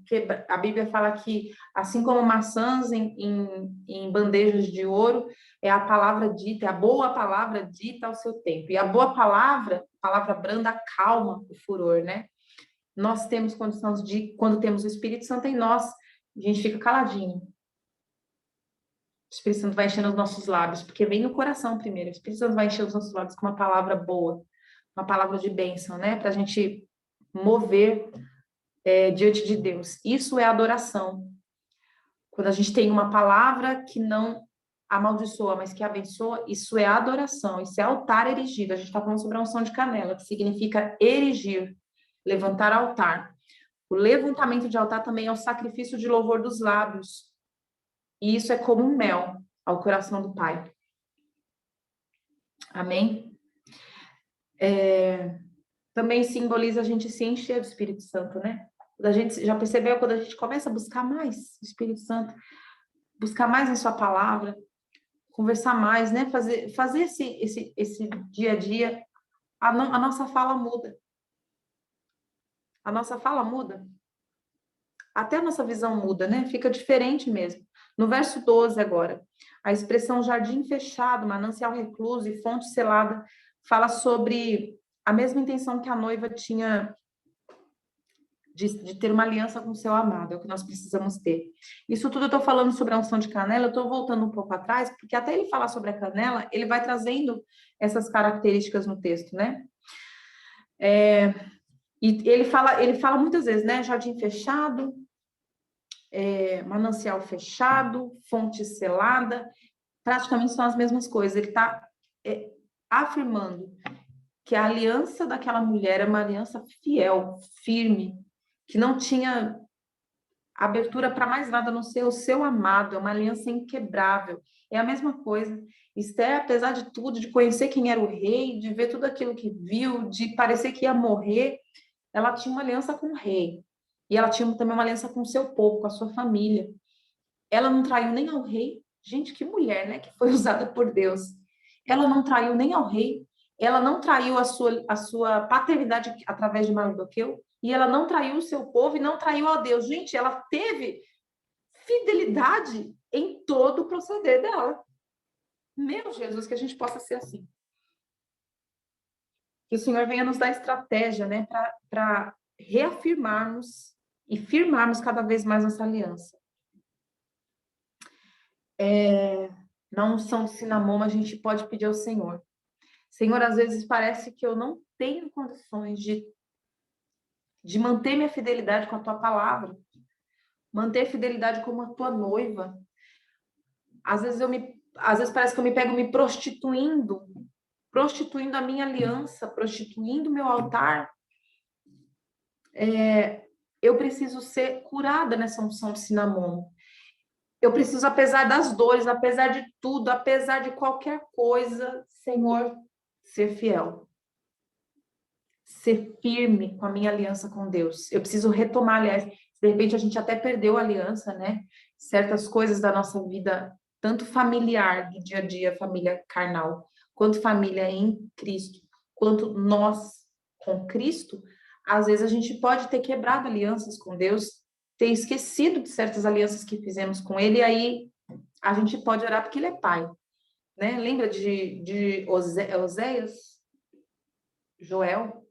A Bíblia fala que, assim como maçãs em bandejas de ouro, é a palavra dita, é a boa palavra dita ao seu tempo. E a boa palavra branda, acalma o furor, né? Nós temos condições de, quando temos o Espírito Santo em nós, a gente fica caladinho. O Espírito Santo vai enchendo os nossos lábios, porque vem no coração primeiro. O Espírito Santo vai encher os nossos lábios com uma palavra boa, uma palavra de bênção, né? Para a gente mover diante de Deus. Isso é adoração. Quando a gente tem uma palavra que não amaldiçoa, mas que abençoa, isso é adoração, isso é altar erigido. A gente está falando sobre a unção de canela, que significa erigir, levantar altar. O levantamento de altar também é o sacrifício de louvor dos lábios. E isso é como um mel ao coração do Pai. Amém? Também simboliza a gente se encher do Espírito Santo, né? A gente já percebeu quando a gente começa a buscar mais o Espírito Santo, buscar mais em sua palavra, conversar mais, né? Fazer esse dia a dia, a nossa fala muda. A nossa fala muda. Até a nossa visão muda, né? Fica diferente mesmo. No verso 12 agora, a expressão jardim fechado, manancial recluso e fonte selada fala sobre a mesma intenção que a noiva tinha de ter uma aliança com o seu amado, é o que nós precisamos ter. Isso tudo eu estou falando sobre a unção de canela, eu estou voltando um pouco atrás, porque até ele falar sobre a canela, ele vai trazendo essas características no texto, né? E ele fala muitas vezes, né? Jardim fechado, manancial fechado, fonte selada, praticamente são as mesmas coisas. Ele está afirmando que a aliança daquela mulher é uma aliança fiel, firme, que não tinha abertura para mais nada a não ser o seu amado, é uma aliança inquebrável. É a mesma coisa. Esther, apesar de tudo, de conhecer quem era o rei, de ver tudo aquilo que viu, de parecer que ia morrer, ela tinha uma aliança com o rei. E ela tinha também uma aliança com o seu povo, com a sua família. Ela não traiu nem ao rei. Gente, que mulher, né? Que foi usada por Deus. Ela não traiu nem ao rei. Ela não traiu a sua paternidade através de Mardoqueu. E ela não traiu o seu povo e não traiu a Deus. Gente, ela teve fidelidade em todo o proceder dela. Meu Jesus, que a gente possa ser assim. Que o Senhor venha nos dar estratégia, né? Para reafirmarmos e firmarmos cada vez mais nossa aliança. Na unção de Cinamoma, a gente pode pedir ao Senhor. Senhor, às vezes parece que eu não tenho condições de manter minha fidelidade com a tua palavra, manter a fidelidade como a tua noiva. Às vezes parece que eu me pego me prostituindo a minha aliança, prostituindo o meu altar. Eu preciso ser curada nessa unção de Cinamoma. Eu preciso, apesar das dores, apesar de tudo, apesar de qualquer coisa, Senhor, ser fiel. Ser firme com a minha aliança com Deus. Eu preciso retomar, aliás, de repente a gente até perdeu a aliança, né? Certas coisas da nossa vida, tanto familiar, do dia a dia, família carnal, quanto família em Cristo, quanto nós com Cristo, às vezes a gente pode ter quebrado alianças com Deus, ter esquecido de certas alianças que fizemos com Ele, e aí a gente pode orar porque Ele é Pai, né? Lembra de Oséias? Joel?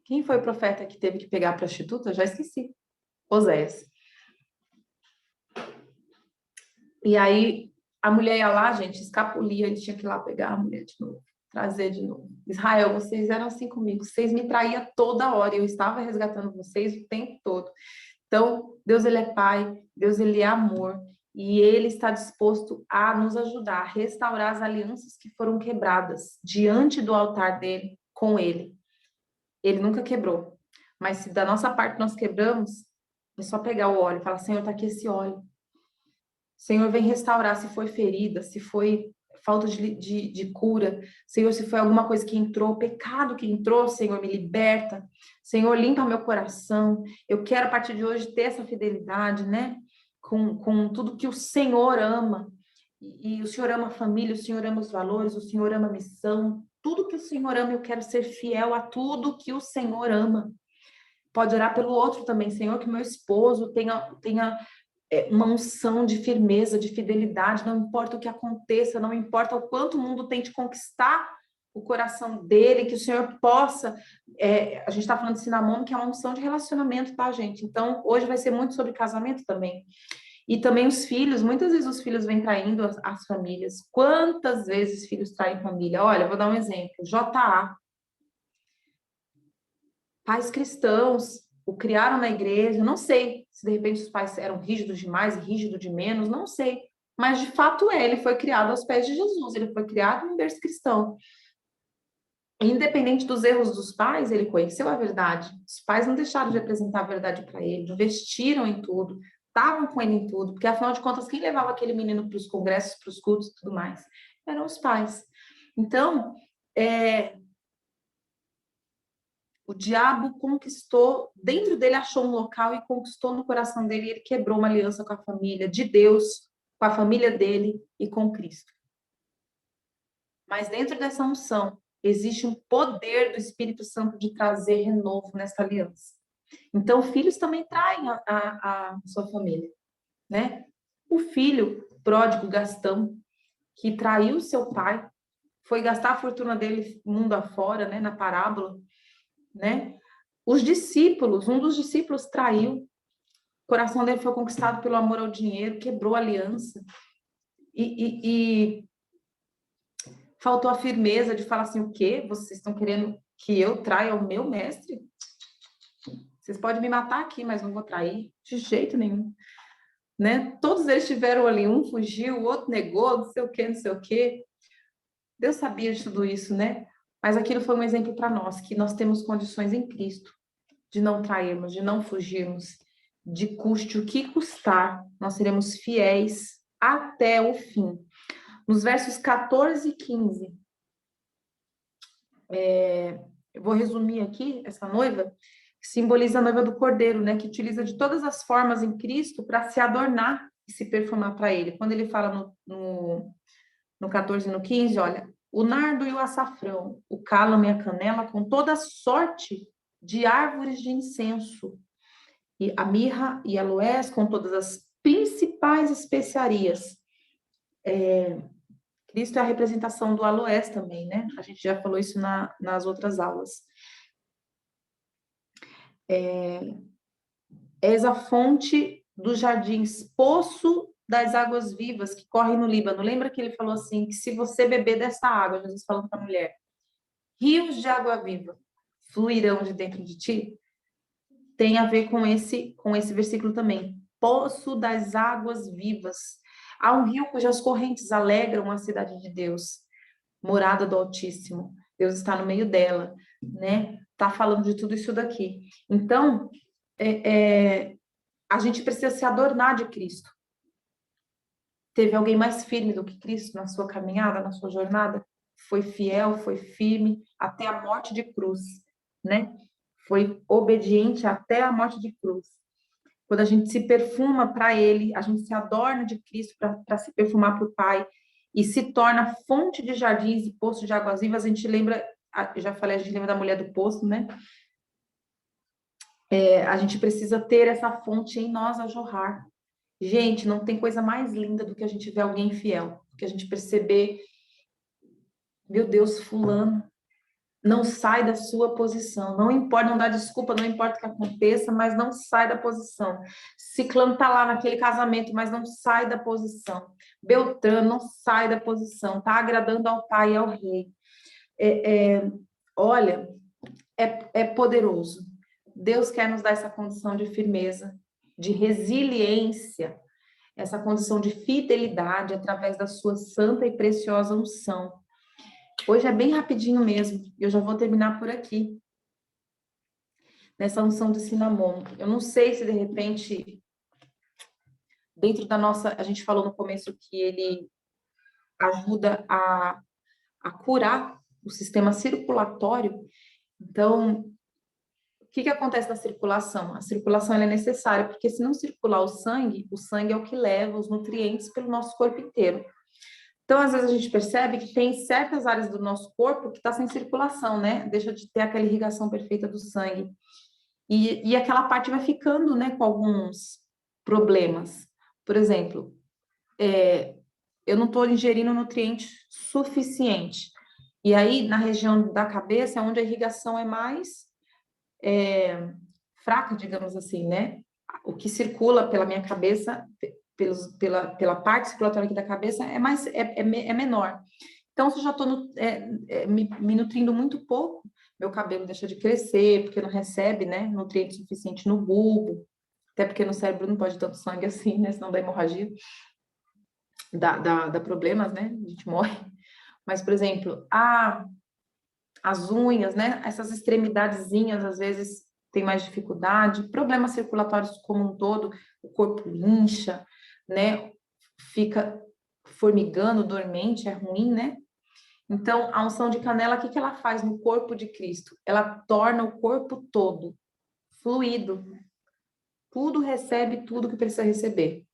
Quem foi o profeta que teve que pegar a prostituta? Já esqueci. Oséias. E aí a mulher ia lá, gente, escapulia, ele tinha que ir lá pegar a mulher de novo, trazer de novo. Israel, vocês eram assim comigo, vocês me traíam toda hora, eu estava resgatando vocês o tempo todo. Então, Deus, ele é Pai, Deus, ele é amor, e ele está disposto a nos ajudar a restaurar as alianças que foram quebradas diante do altar dele, com ele. Ele nunca quebrou. Mas se da nossa parte nós quebramos, é só pegar o óleo e falar, Senhor, está aqui esse óleo. Senhor, vem restaurar se foi ferida, se foi falta de cura. Senhor, se foi alguma coisa que entrou, pecado que entrou, Senhor, me liberta. Senhor, limpa meu coração. Eu quero, a partir de hoje, ter essa fidelidade, né? Com tudo que o Senhor ama. E o Senhor ama a família, o Senhor ama os valores, o Senhor ama a missão. Tudo que o Senhor ama, eu quero ser fiel a tudo que o Senhor ama. Pode orar pelo outro também, Senhor, que meu esposo tenha uma unção de firmeza, de fidelidade, não importa o que aconteça, não importa o quanto o mundo tente conquistar o coração dele, que o Senhor possa, a gente está falando de Cinnamon, que é uma unção de relacionamento, tá, gente? Então, hoje vai ser muito sobre casamento também. E também os filhos, muitas vezes os filhos vêm traindo as famílias. Quantas vezes filhos traem família? Olha, vou dar um exemplo. JA. Pais cristãos o criaram na igreja, não sei se de repente os pais eram rígidos demais e rígidos de menos, não sei. Mas de fato ele foi criado aos pés de Jesus, ele foi criado em berço cristão. Independente dos erros dos pais, ele conheceu a verdade. Os pais não deixaram de apresentar a verdade para ele, investiram em tudo, estavam com ele em tudo, porque afinal de contas, quem levava aquele menino para os congressos, para os cultos e tudo mais? Eram os pais. Então, o diabo conquistou, dentro dele achou um local e conquistou no coração dele, e ele quebrou uma aliança com a família de Deus, com a família dele e com Cristo. Mas dentro dessa unção, existe um poder do Espírito Santo de trazer renovo nessa aliança. Então, filhos também traem a sua família, né? O filho pródigo, Gastão, que traiu seu pai, foi gastar a fortuna dele mundo afora, né? Na parábola, né? Os discípulos, um dos discípulos traiu, o coração dele foi conquistado pelo amor ao dinheiro, quebrou a aliança. E faltou a firmeza de falar assim, o quê? Vocês estão querendo que eu traia o meu mestre? Vocês podem me matar aqui, mas não vou trair, de jeito nenhum. Né? Todos eles tiveram ali, um fugiu, o outro negou, não sei o quê, não sei o quê. Deus sabia de tudo isso, né? Mas aquilo foi um exemplo para nós, que nós temos condições em Cristo de não trairmos, de não fugirmos, de custe o que custar, nós seremos fiéis até o fim. Nos versos 14 e 15, eu vou resumir aqui, essa noiva, que simboliza a noiva do Cordeiro, né, que utiliza de todas as formas em Cristo para se adornar e se perfumar para ele. Quando ele fala no 14 e no 15, olha, o nardo e o açafrão, o cálamo e a canela, com toda sorte de árvores de incenso, e a mirra e aloés, com todas as principais especiarias. Cristo é a representação do aloés também, né? A gente já falou isso nas outras aulas. És a fonte dos jardins, poço das águas vivas que correm no Líbano. Lembra que ele falou assim, que se você beber dessa água, Jesus falando para a mulher, rios de água viva fluirão de dentro de ti? Tem a ver com esse versículo também. Poço das águas vivas. Há um rio cujas correntes alegram a cidade de Deus, morada do Altíssimo. Deus está no meio dela, né? Está falando de tudo isso daqui. Então, a gente precisa se adornar de Cristo. Teve alguém mais firme do que Cristo na sua caminhada, na sua jornada? Foi fiel, foi firme até a morte de cruz, né? Foi obediente até a morte de cruz. Quando a gente se perfuma para Ele, a gente se adorna de Cristo para se perfumar para o Pai e se torna fonte de jardins e poços de águas vivas, a gente lembra eu já falei, a gente lembra da mulher do poço, né? A gente precisa ter essa fonte em nós a jorrar. Gente, não tem coisa mais linda do que a gente ver alguém fiel, que a gente perceber, meu Deus, fulano não sai da sua posição, não importa, não dá desculpa, não importa o que aconteça, mas não sai da posição. Ciclano tá lá naquele casamento, mas não sai da posição. Beltrano não sai da posição, tá agradando ao pai e ao rei. Olha, é poderoso. Deus quer nos dar essa condição de firmeza, de resiliência, essa condição de fidelidade através da sua santa e preciosa unção. Hoje é bem rapidinho mesmo, eu já vou terminar por aqui, nessa unção de cinamomo. Eu não sei se de repente, dentro da nossa, a gente falou no começo que ele ajuda a curar o sistema circulatório. Então, o que acontece na circulação? A circulação ela é necessária, porque se não circular o sangue é o que leva os nutrientes pelo nosso corpo inteiro. Então, às vezes a gente percebe que tem certas áreas do nosso corpo que está sem circulação, né? Deixa de ter aquela irrigação perfeita do sangue. E aquela parte vai ficando, né, com alguns problemas. Por exemplo, eu não estou ingerindo nutriente suficiente. E aí, na região da cabeça, é onde a irrigação é mais fraca, digamos assim, né? O que circula pela minha cabeça, pela parte circulatória aqui da cabeça, é menor. Então, se eu já estou me nutrindo muito pouco, meu cabelo deixa de crescer, porque não recebe, né, nutriente suficiente no bulbo, até porque no cérebro não pode tanto sangue assim, né, senão dá hemorragia, dá problemas, né, a gente morre. Mas, por exemplo, as unhas, né, essas extremidadezinhas, às vezes, tem mais dificuldade, problemas circulatórios como um todo, o corpo incha, né, fica formigando, dormente, é ruim, né? Então, a unção de canela, o que ela faz no corpo de Cristo? Ela torna o corpo todo fluido. Tudo recebe tudo que precisa receber.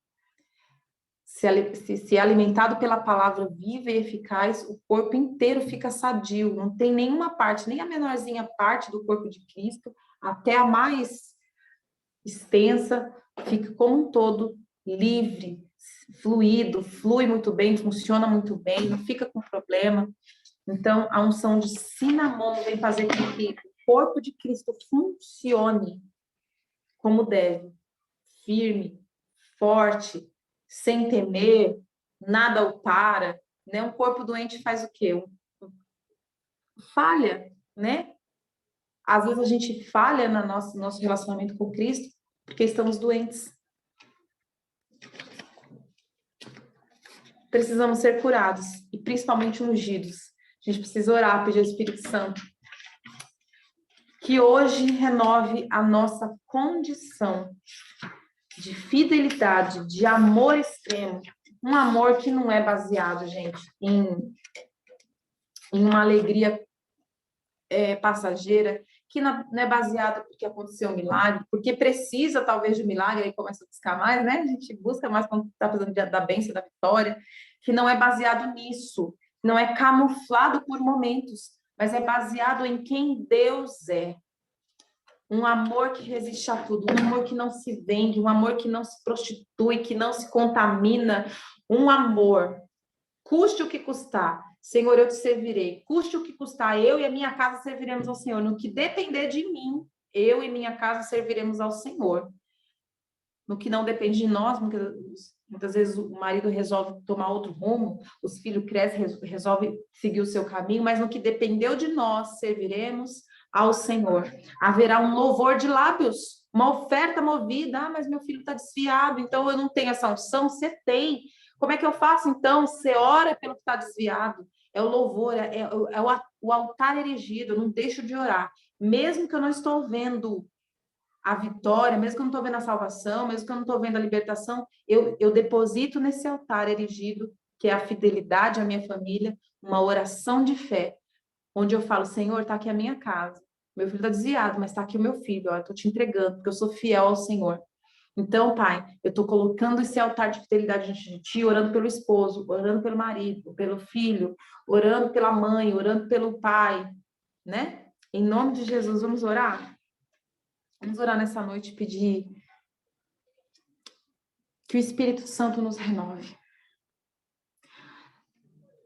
Se é alimentado pela palavra viva e eficaz, o corpo inteiro fica sadio. Não tem nenhuma parte, nem a menorzinha parte do corpo de Cristo, até a mais extensa, fica como um todo livre, fluido, flui muito bem, funciona muito bem, não fica com problema. Então, a unção de cinamomo vem fazer com que o corpo de Cristo funcione como deve, firme, forte, sem temer, nada o para, né? Um corpo doente faz o quê? Falha, né? Às vezes a gente falha no nosso relacionamento com Cristo porque estamos doentes. Precisamos ser curados e principalmente ungidos. A gente precisa orar, pedir ao Espírito Santo que hoje renove a nossa condição de fidelidade, de amor extremo. Um amor que não é baseado, gente, em uma alegria passageira, que não é baseada porque aconteceu um milagre, porque precisa talvez de um milagre, aí começa a buscar mais, né? A gente busca mais quando está precisando da bênção, da vitória, que não é baseado nisso, não é camuflado por momentos, mas é baseado em quem Deus é. Um amor que resiste a tudo, um amor que não se vende, um amor que não se prostitui, que não se contamina, um amor, custe o que custar, Senhor, eu te servirei, custe o que custar, eu e a minha casa serviremos ao Senhor, no que depender de mim, eu e minha casa serviremos ao Senhor. No que não depende de nós, muitas vezes o marido resolve tomar outro rumo, os filhos crescem, resolve seguir o seu caminho, mas no que dependeu de nós, serviremos ao Senhor. Haverá um louvor de lábios, uma oferta movida. Ah, mas meu filho está desviado, então eu não tenho essa unção. Você tem. Como é que eu faço então? Você ora pelo que está desviado. É o louvor, o altar erigido. Eu não deixo de orar. Mesmo que eu não estou vendo a vitória, mesmo que eu não estou vendo a salvação, mesmo que eu não estou vendo a libertação, eu deposito nesse altar erigido, que é a fidelidade à minha família, uma oração de fé, onde eu falo, Senhor, está aqui a minha casa. Meu filho está desviado, mas está aqui o meu filho, ó, eu estou te entregando, porque eu sou fiel ao Senhor. Então, Pai, eu estou colocando esse altar de fidelidade diante de Ti, orando pelo esposo, orando pelo marido, pelo filho, orando pela mãe, orando pelo pai, né? Em nome de Jesus, vamos orar? Vamos orar nessa noite e pedir que o Espírito Santo nos renove.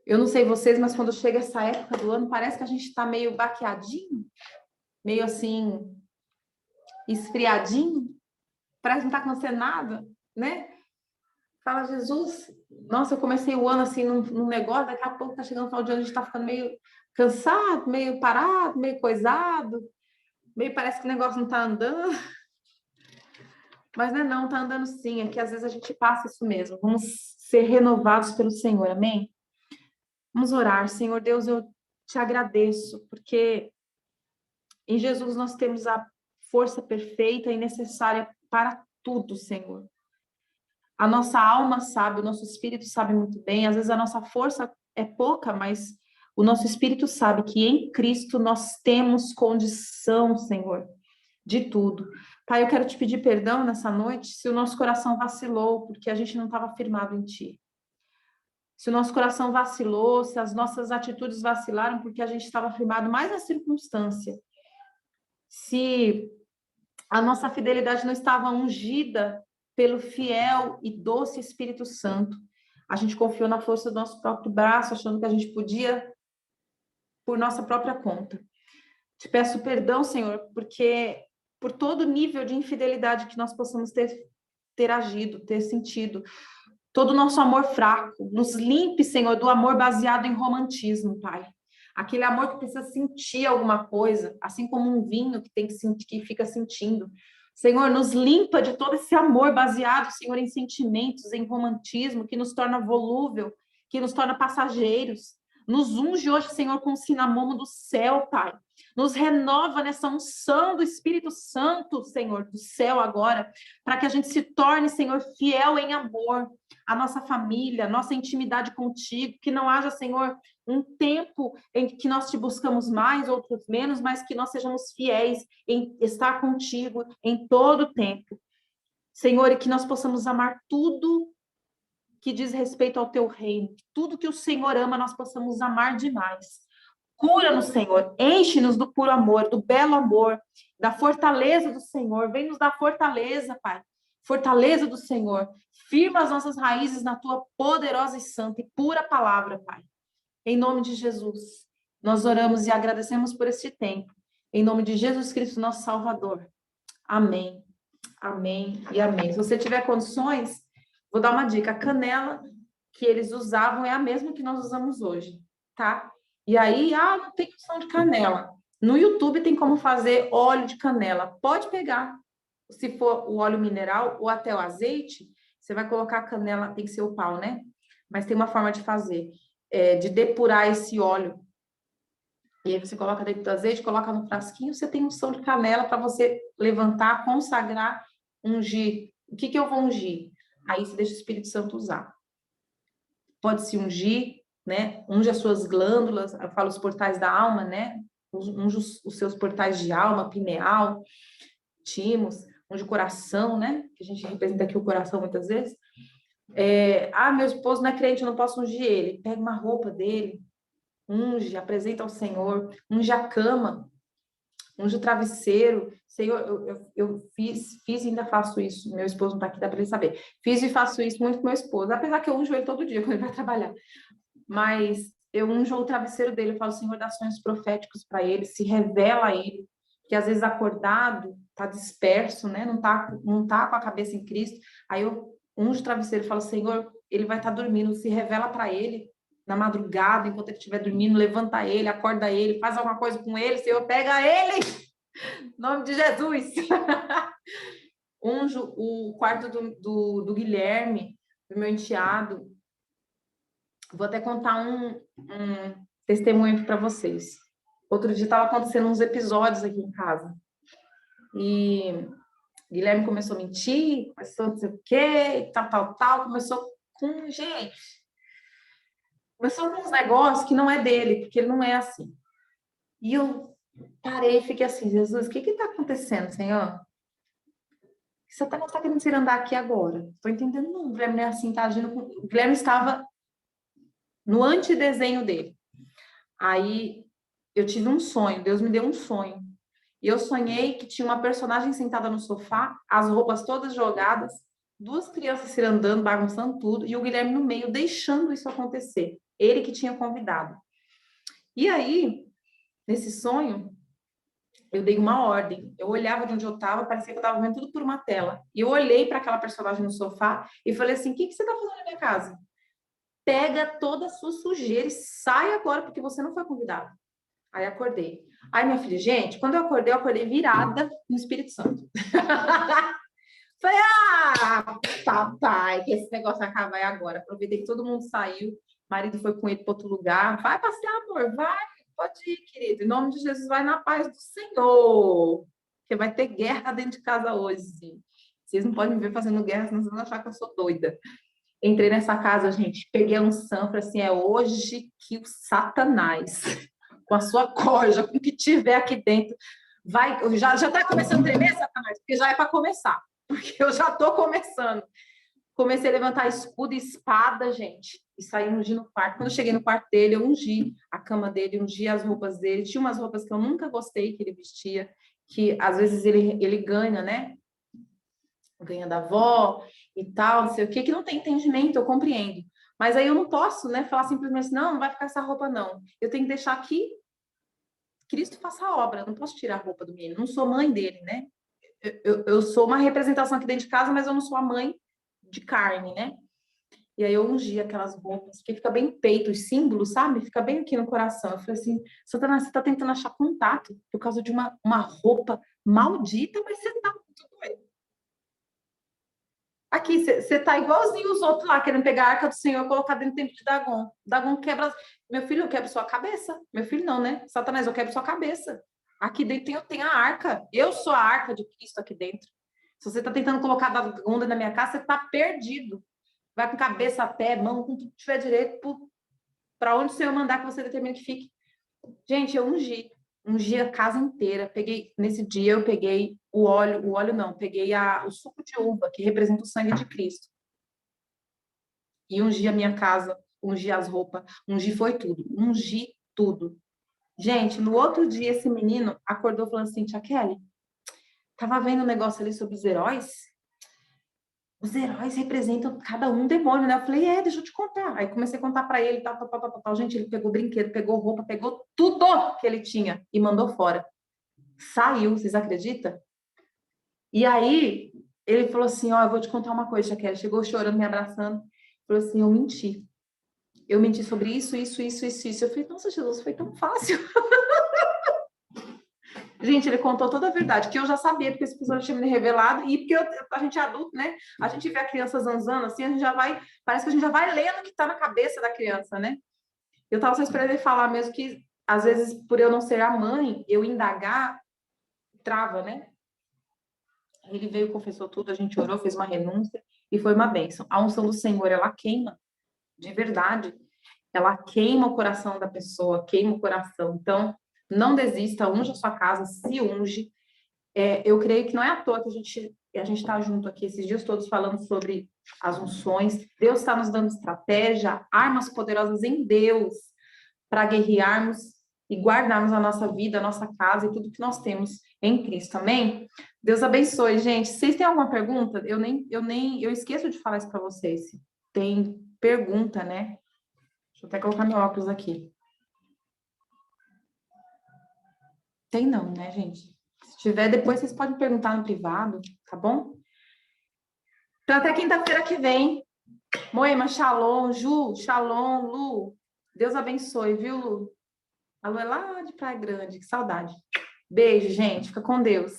Eu não sei vocês, mas quando chega essa época do ano, parece que a gente está meio baqueadinho, meio assim, esfriadinho, parece que não está acontecendo nada, né? Fala, Jesus, nossa, eu comecei o ano assim num negócio, daqui a pouco tá chegando o final de ano, a gente tá ficando meio cansado, meio parado, meio coisado, meio parece que o negócio não tá andando, mas não, tá andando sim, é que às vezes a gente passa isso mesmo, vamos ser renovados pelo Senhor, amém? Vamos orar, Senhor Deus, eu te agradeço, porque em Jesus nós temos a força perfeita e necessária para tudo, Senhor. A nossa alma sabe, o nosso espírito sabe muito bem, às vezes a nossa força é pouca, mas o nosso espírito sabe que em Cristo nós temos condição, Senhor, de tudo. Pai, eu quero te pedir perdão nessa noite se o nosso coração vacilou, porque a gente não estava firmado em Ti. Se o nosso coração vacilou, se as nossas atitudes vacilaram, porque a gente estava firmado mais na circunstância. Se a nossa fidelidade não estava ungida pelo fiel e doce Espírito Santo. A gente confiou na força do nosso próprio braço, achando que a gente podia por nossa própria conta. Te peço perdão, Senhor, porque por todo nível de infidelidade que nós possamos ter agido, ter sentido, todo o nosso amor fraco, nos limpe, Senhor, do amor baseado em romantismo, Pai. Aquele amor que precisa sentir alguma coisa, assim como um vinho que tem que sentir, que fica sentindo. Senhor, nos limpa de todo esse amor baseado, Senhor, em sentimentos, em romantismo, que nos torna volúvel, que nos torna passageiros. Nos unge hoje, Senhor, com o cinamomo do céu, Pai. Nos renova nessa unção do Espírito Santo, Senhor, do céu agora, para que a gente se torne, Senhor, fiel em amor, a nossa família, a nossa intimidade contigo, que não haja, Senhor, um tempo em que nós te buscamos mais, outros menos, mas que nós sejamos fiéis em estar contigo em todo o tempo. Senhor, e que nós possamos amar tudo que diz respeito ao teu reino, tudo que o Senhor ama, nós possamos amar demais. Cura-nos, Senhor, enche-nos do puro amor, do belo amor, da fortaleza do Senhor, vem nos dar fortaleza, Pai, fortaleza do Senhor, firma as nossas raízes na tua poderosa e santa e pura palavra, Pai. Em nome de Jesus, nós oramos e agradecemos por este tempo. Em nome de Jesus Cristo, nosso Salvador. Amém, amém e amém. Se você tiver condições, vou dar uma dica. A canela que eles usavam é a mesma que nós usamos hoje, tá? E aí, não tem opção de canela. No YouTube tem como fazer óleo de canela. Pode pegar, se for o óleo mineral ou até o azeite, você vai colocar a canela, tem que ser o pau, né? Mas tem uma forma de fazer, de depurar esse óleo. E aí você coloca dentro do azeite, coloca no frasquinho, você tem unção de canela para você levantar, consagrar, ungir. O que eu vou ungir? Aí você deixa o Espírito Santo usar. Pode se ungir, né? Unge as suas glândulas, eu falo os portais da alma, né? Unge os seus portais de alma, pineal, timos, unge o coração, né? Que a gente representa aqui o coração muitas vezes. Meu esposo não é crente, eu não posso ungir ele. Pega uma roupa dele, unge, apresenta ao Senhor, unge a cama, unge o travesseiro. Senhor, eu fiz e ainda faço isso. Meu esposo não está aqui, dá para ele saber. Fiz e faço isso muito com meu esposo, apesar que eu unjo ele todo dia quando ele vai trabalhar. Mas eu unjo o travesseiro dele, eu falo, Senhor, dá sonhos proféticos para ele, se revela a ele, que às vezes acordado, tá disperso, né? Não tá com a cabeça em Cristo. Aí eu unjo o travesseiro e falo, Senhor, ele vai estar dormindo, se revela para ele na madrugada, enquanto ele estiver dormindo, levanta ele, acorda ele, faz alguma coisa com ele, Senhor, pega ele! Em nome de Jesus! Unjo o quarto do Guilherme, do meu enteado. Vou até contar um testemunho aqui para vocês. Outro dia estava acontecendo uns episódios aqui em casa. E Guilherme começou a mentir, começou a não sei o quê, tal. Começou com, gente, começou com uns negócios que não é dele, porque ele não é assim. E eu parei e fiquei assim, Jesus, o que está acontecendo, Senhor? Satanás está querendo se andar aqui agora. Estou entendendo, não. O Guilherme não é assim, tá agindo com... O Guilherme estava no antidesenho dele. Aí eu tive um sonho, Deus me deu um sonho. E eu sonhei que tinha uma personagem sentada no sofá, as roupas todas jogadas, duas crianças se andando, bagunçando tudo, e o Guilherme no meio, deixando isso acontecer. Ele que tinha convidado. E aí, nesse sonho, eu dei uma ordem. Eu olhava de onde eu estava, parecia que eu estava vendo tudo por uma tela. E eu olhei para aquela personagem no sofá e falei assim: o que você está fazendo na minha casa? Pega toda a sua sujeira e sai agora, porque você não foi convidado. Aí acordei. Aí, minha filha, gente, quando eu acordei virada no Espírito Santo. Falei, papai, que esse negócio acabar agora. Aproveitei que todo mundo saiu, o marido foi com ele para outro lugar. Vai passear, amor, vai, pode ir, querido. Em nome de Jesus, vai na paz do Senhor. Porque vai ter guerra dentro de casa hoje. Vocês não podem me ver fazendo guerra, senão vocês vão achar que eu sou doida. Entrei nessa casa, gente, peguei a unção, falei assim, é hoje que o Satanás, com a sua corja, com o que tiver aqui dentro, vai, já tá começando a tremer, Satanás, porque já é para começar, porque eu já tô começando. Comecei a levantar escudo e espada, gente, e saí ungindo no quarto. Quando eu cheguei no quarto dele, eu ungi a cama dele, ungi as roupas dele. Tinha umas roupas que eu nunca gostei que ele vestia, que às vezes ele ganha, né? Ganha da avó e tal, não sei o que não tem entendimento, eu compreendo. Mas aí eu não posso, né, falar simplesmente assim, não vai ficar essa roupa, não. Eu tenho que deixar que Cristo faça a obra, eu não posso tirar a roupa do menino, não sou mãe dele, né? Eu sou uma representação aqui dentro de casa, mas eu não sou a mãe de carne, né? E aí eu ungi aquelas roupas, que fica bem peito, os símbolos, sabe? Fica bem aqui no coração. Eu falei assim, Satanás, você tá tentando achar contato por causa de uma roupa maldita, mas você tá muito doido. Aqui, você tá igualzinho os outros lá, querendo pegar a arca do Senhor e colocar dentro do templo de Dagon. Dagon quebra. Meu filho, eu quebro sua cabeça. Meu filho, não, né? Satanás, eu quebro sua cabeça. Aqui dentro tem a arca. Eu sou a arca de Cristo aqui dentro. Se você tá tentando colocar Dagon na minha casa, você tá perdido. Vai com cabeça, pé, mão, com tudo que tiver direito, para onde o Senhor mandar que você determine que fique. Gente, eu ungi a casa inteira. Peguei, nesse dia eu peguei o óleo não, peguei o suco de uva, que representa o sangue de Cristo. E ungi a minha casa, ungi as roupas, ungi foi tudo, ungi tudo. Gente, no outro dia esse menino acordou falando assim, tia Kelly, tava vendo um negócio ali sobre os heróis? Os heróis representam cada um demônio, né? Eu falei, deixa eu te contar. Aí comecei a contar para ele, tal. Gente, ele pegou brinquedo, pegou roupa, pegou tudo que ele tinha e mandou fora. Saiu, vocês acreditam? E aí, ele falou assim, eu vou te contar uma coisa, Kelly. Chegou chorando, me abraçando. Falou assim, eu menti. Eu menti sobre isso. Eu falei, nossa, Jesus, foi tão fácil. Gente, ele contou toda a verdade, que eu já sabia, porque esse episódio tinha me revelado, e porque a gente é adulto, né? A gente vê a criança zanzando, assim, a gente já vai, parece que a gente já vai lendo o que tá na cabeça da criança, né? Eu tava só esperando ele falar mesmo que, às vezes, por eu não ser a mãe, eu indagar, trava, né? Ele veio, confessou tudo, a gente orou, fez uma renúncia, e foi uma bênção. A unção do Senhor, ela queima, de verdade. Ela queima o coração da pessoa, queima o coração. Então, não desista, unja a sua casa, se unge. Eu creio que não é à toa que a gente está junto aqui esses dias todos falando sobre as unções. Deus está nos dando estratégia, armas poderosas em Deus para guerrearmos e guardarmos a nossa vida, a nossa casa e tudo que nós temos em Cristo. Amém? Deus abençoe, gente. Vocês têm alguma pergunta? Eu esqueço de falar isso para vocês. Tem pergunta, né? Deixa eu até colocar meu óculos aqui. Tem não, né, gente? Se tiver, depois vocês podem perguntar no privado, tá bom? Então, até quinta-feira que vem. Moema, shalom. Ju, shalom. Lu, Deus abençoe, viu, Lu? A Lu é lá de Praia Grande, que saudade. Beijo, gente. Fica com Deus.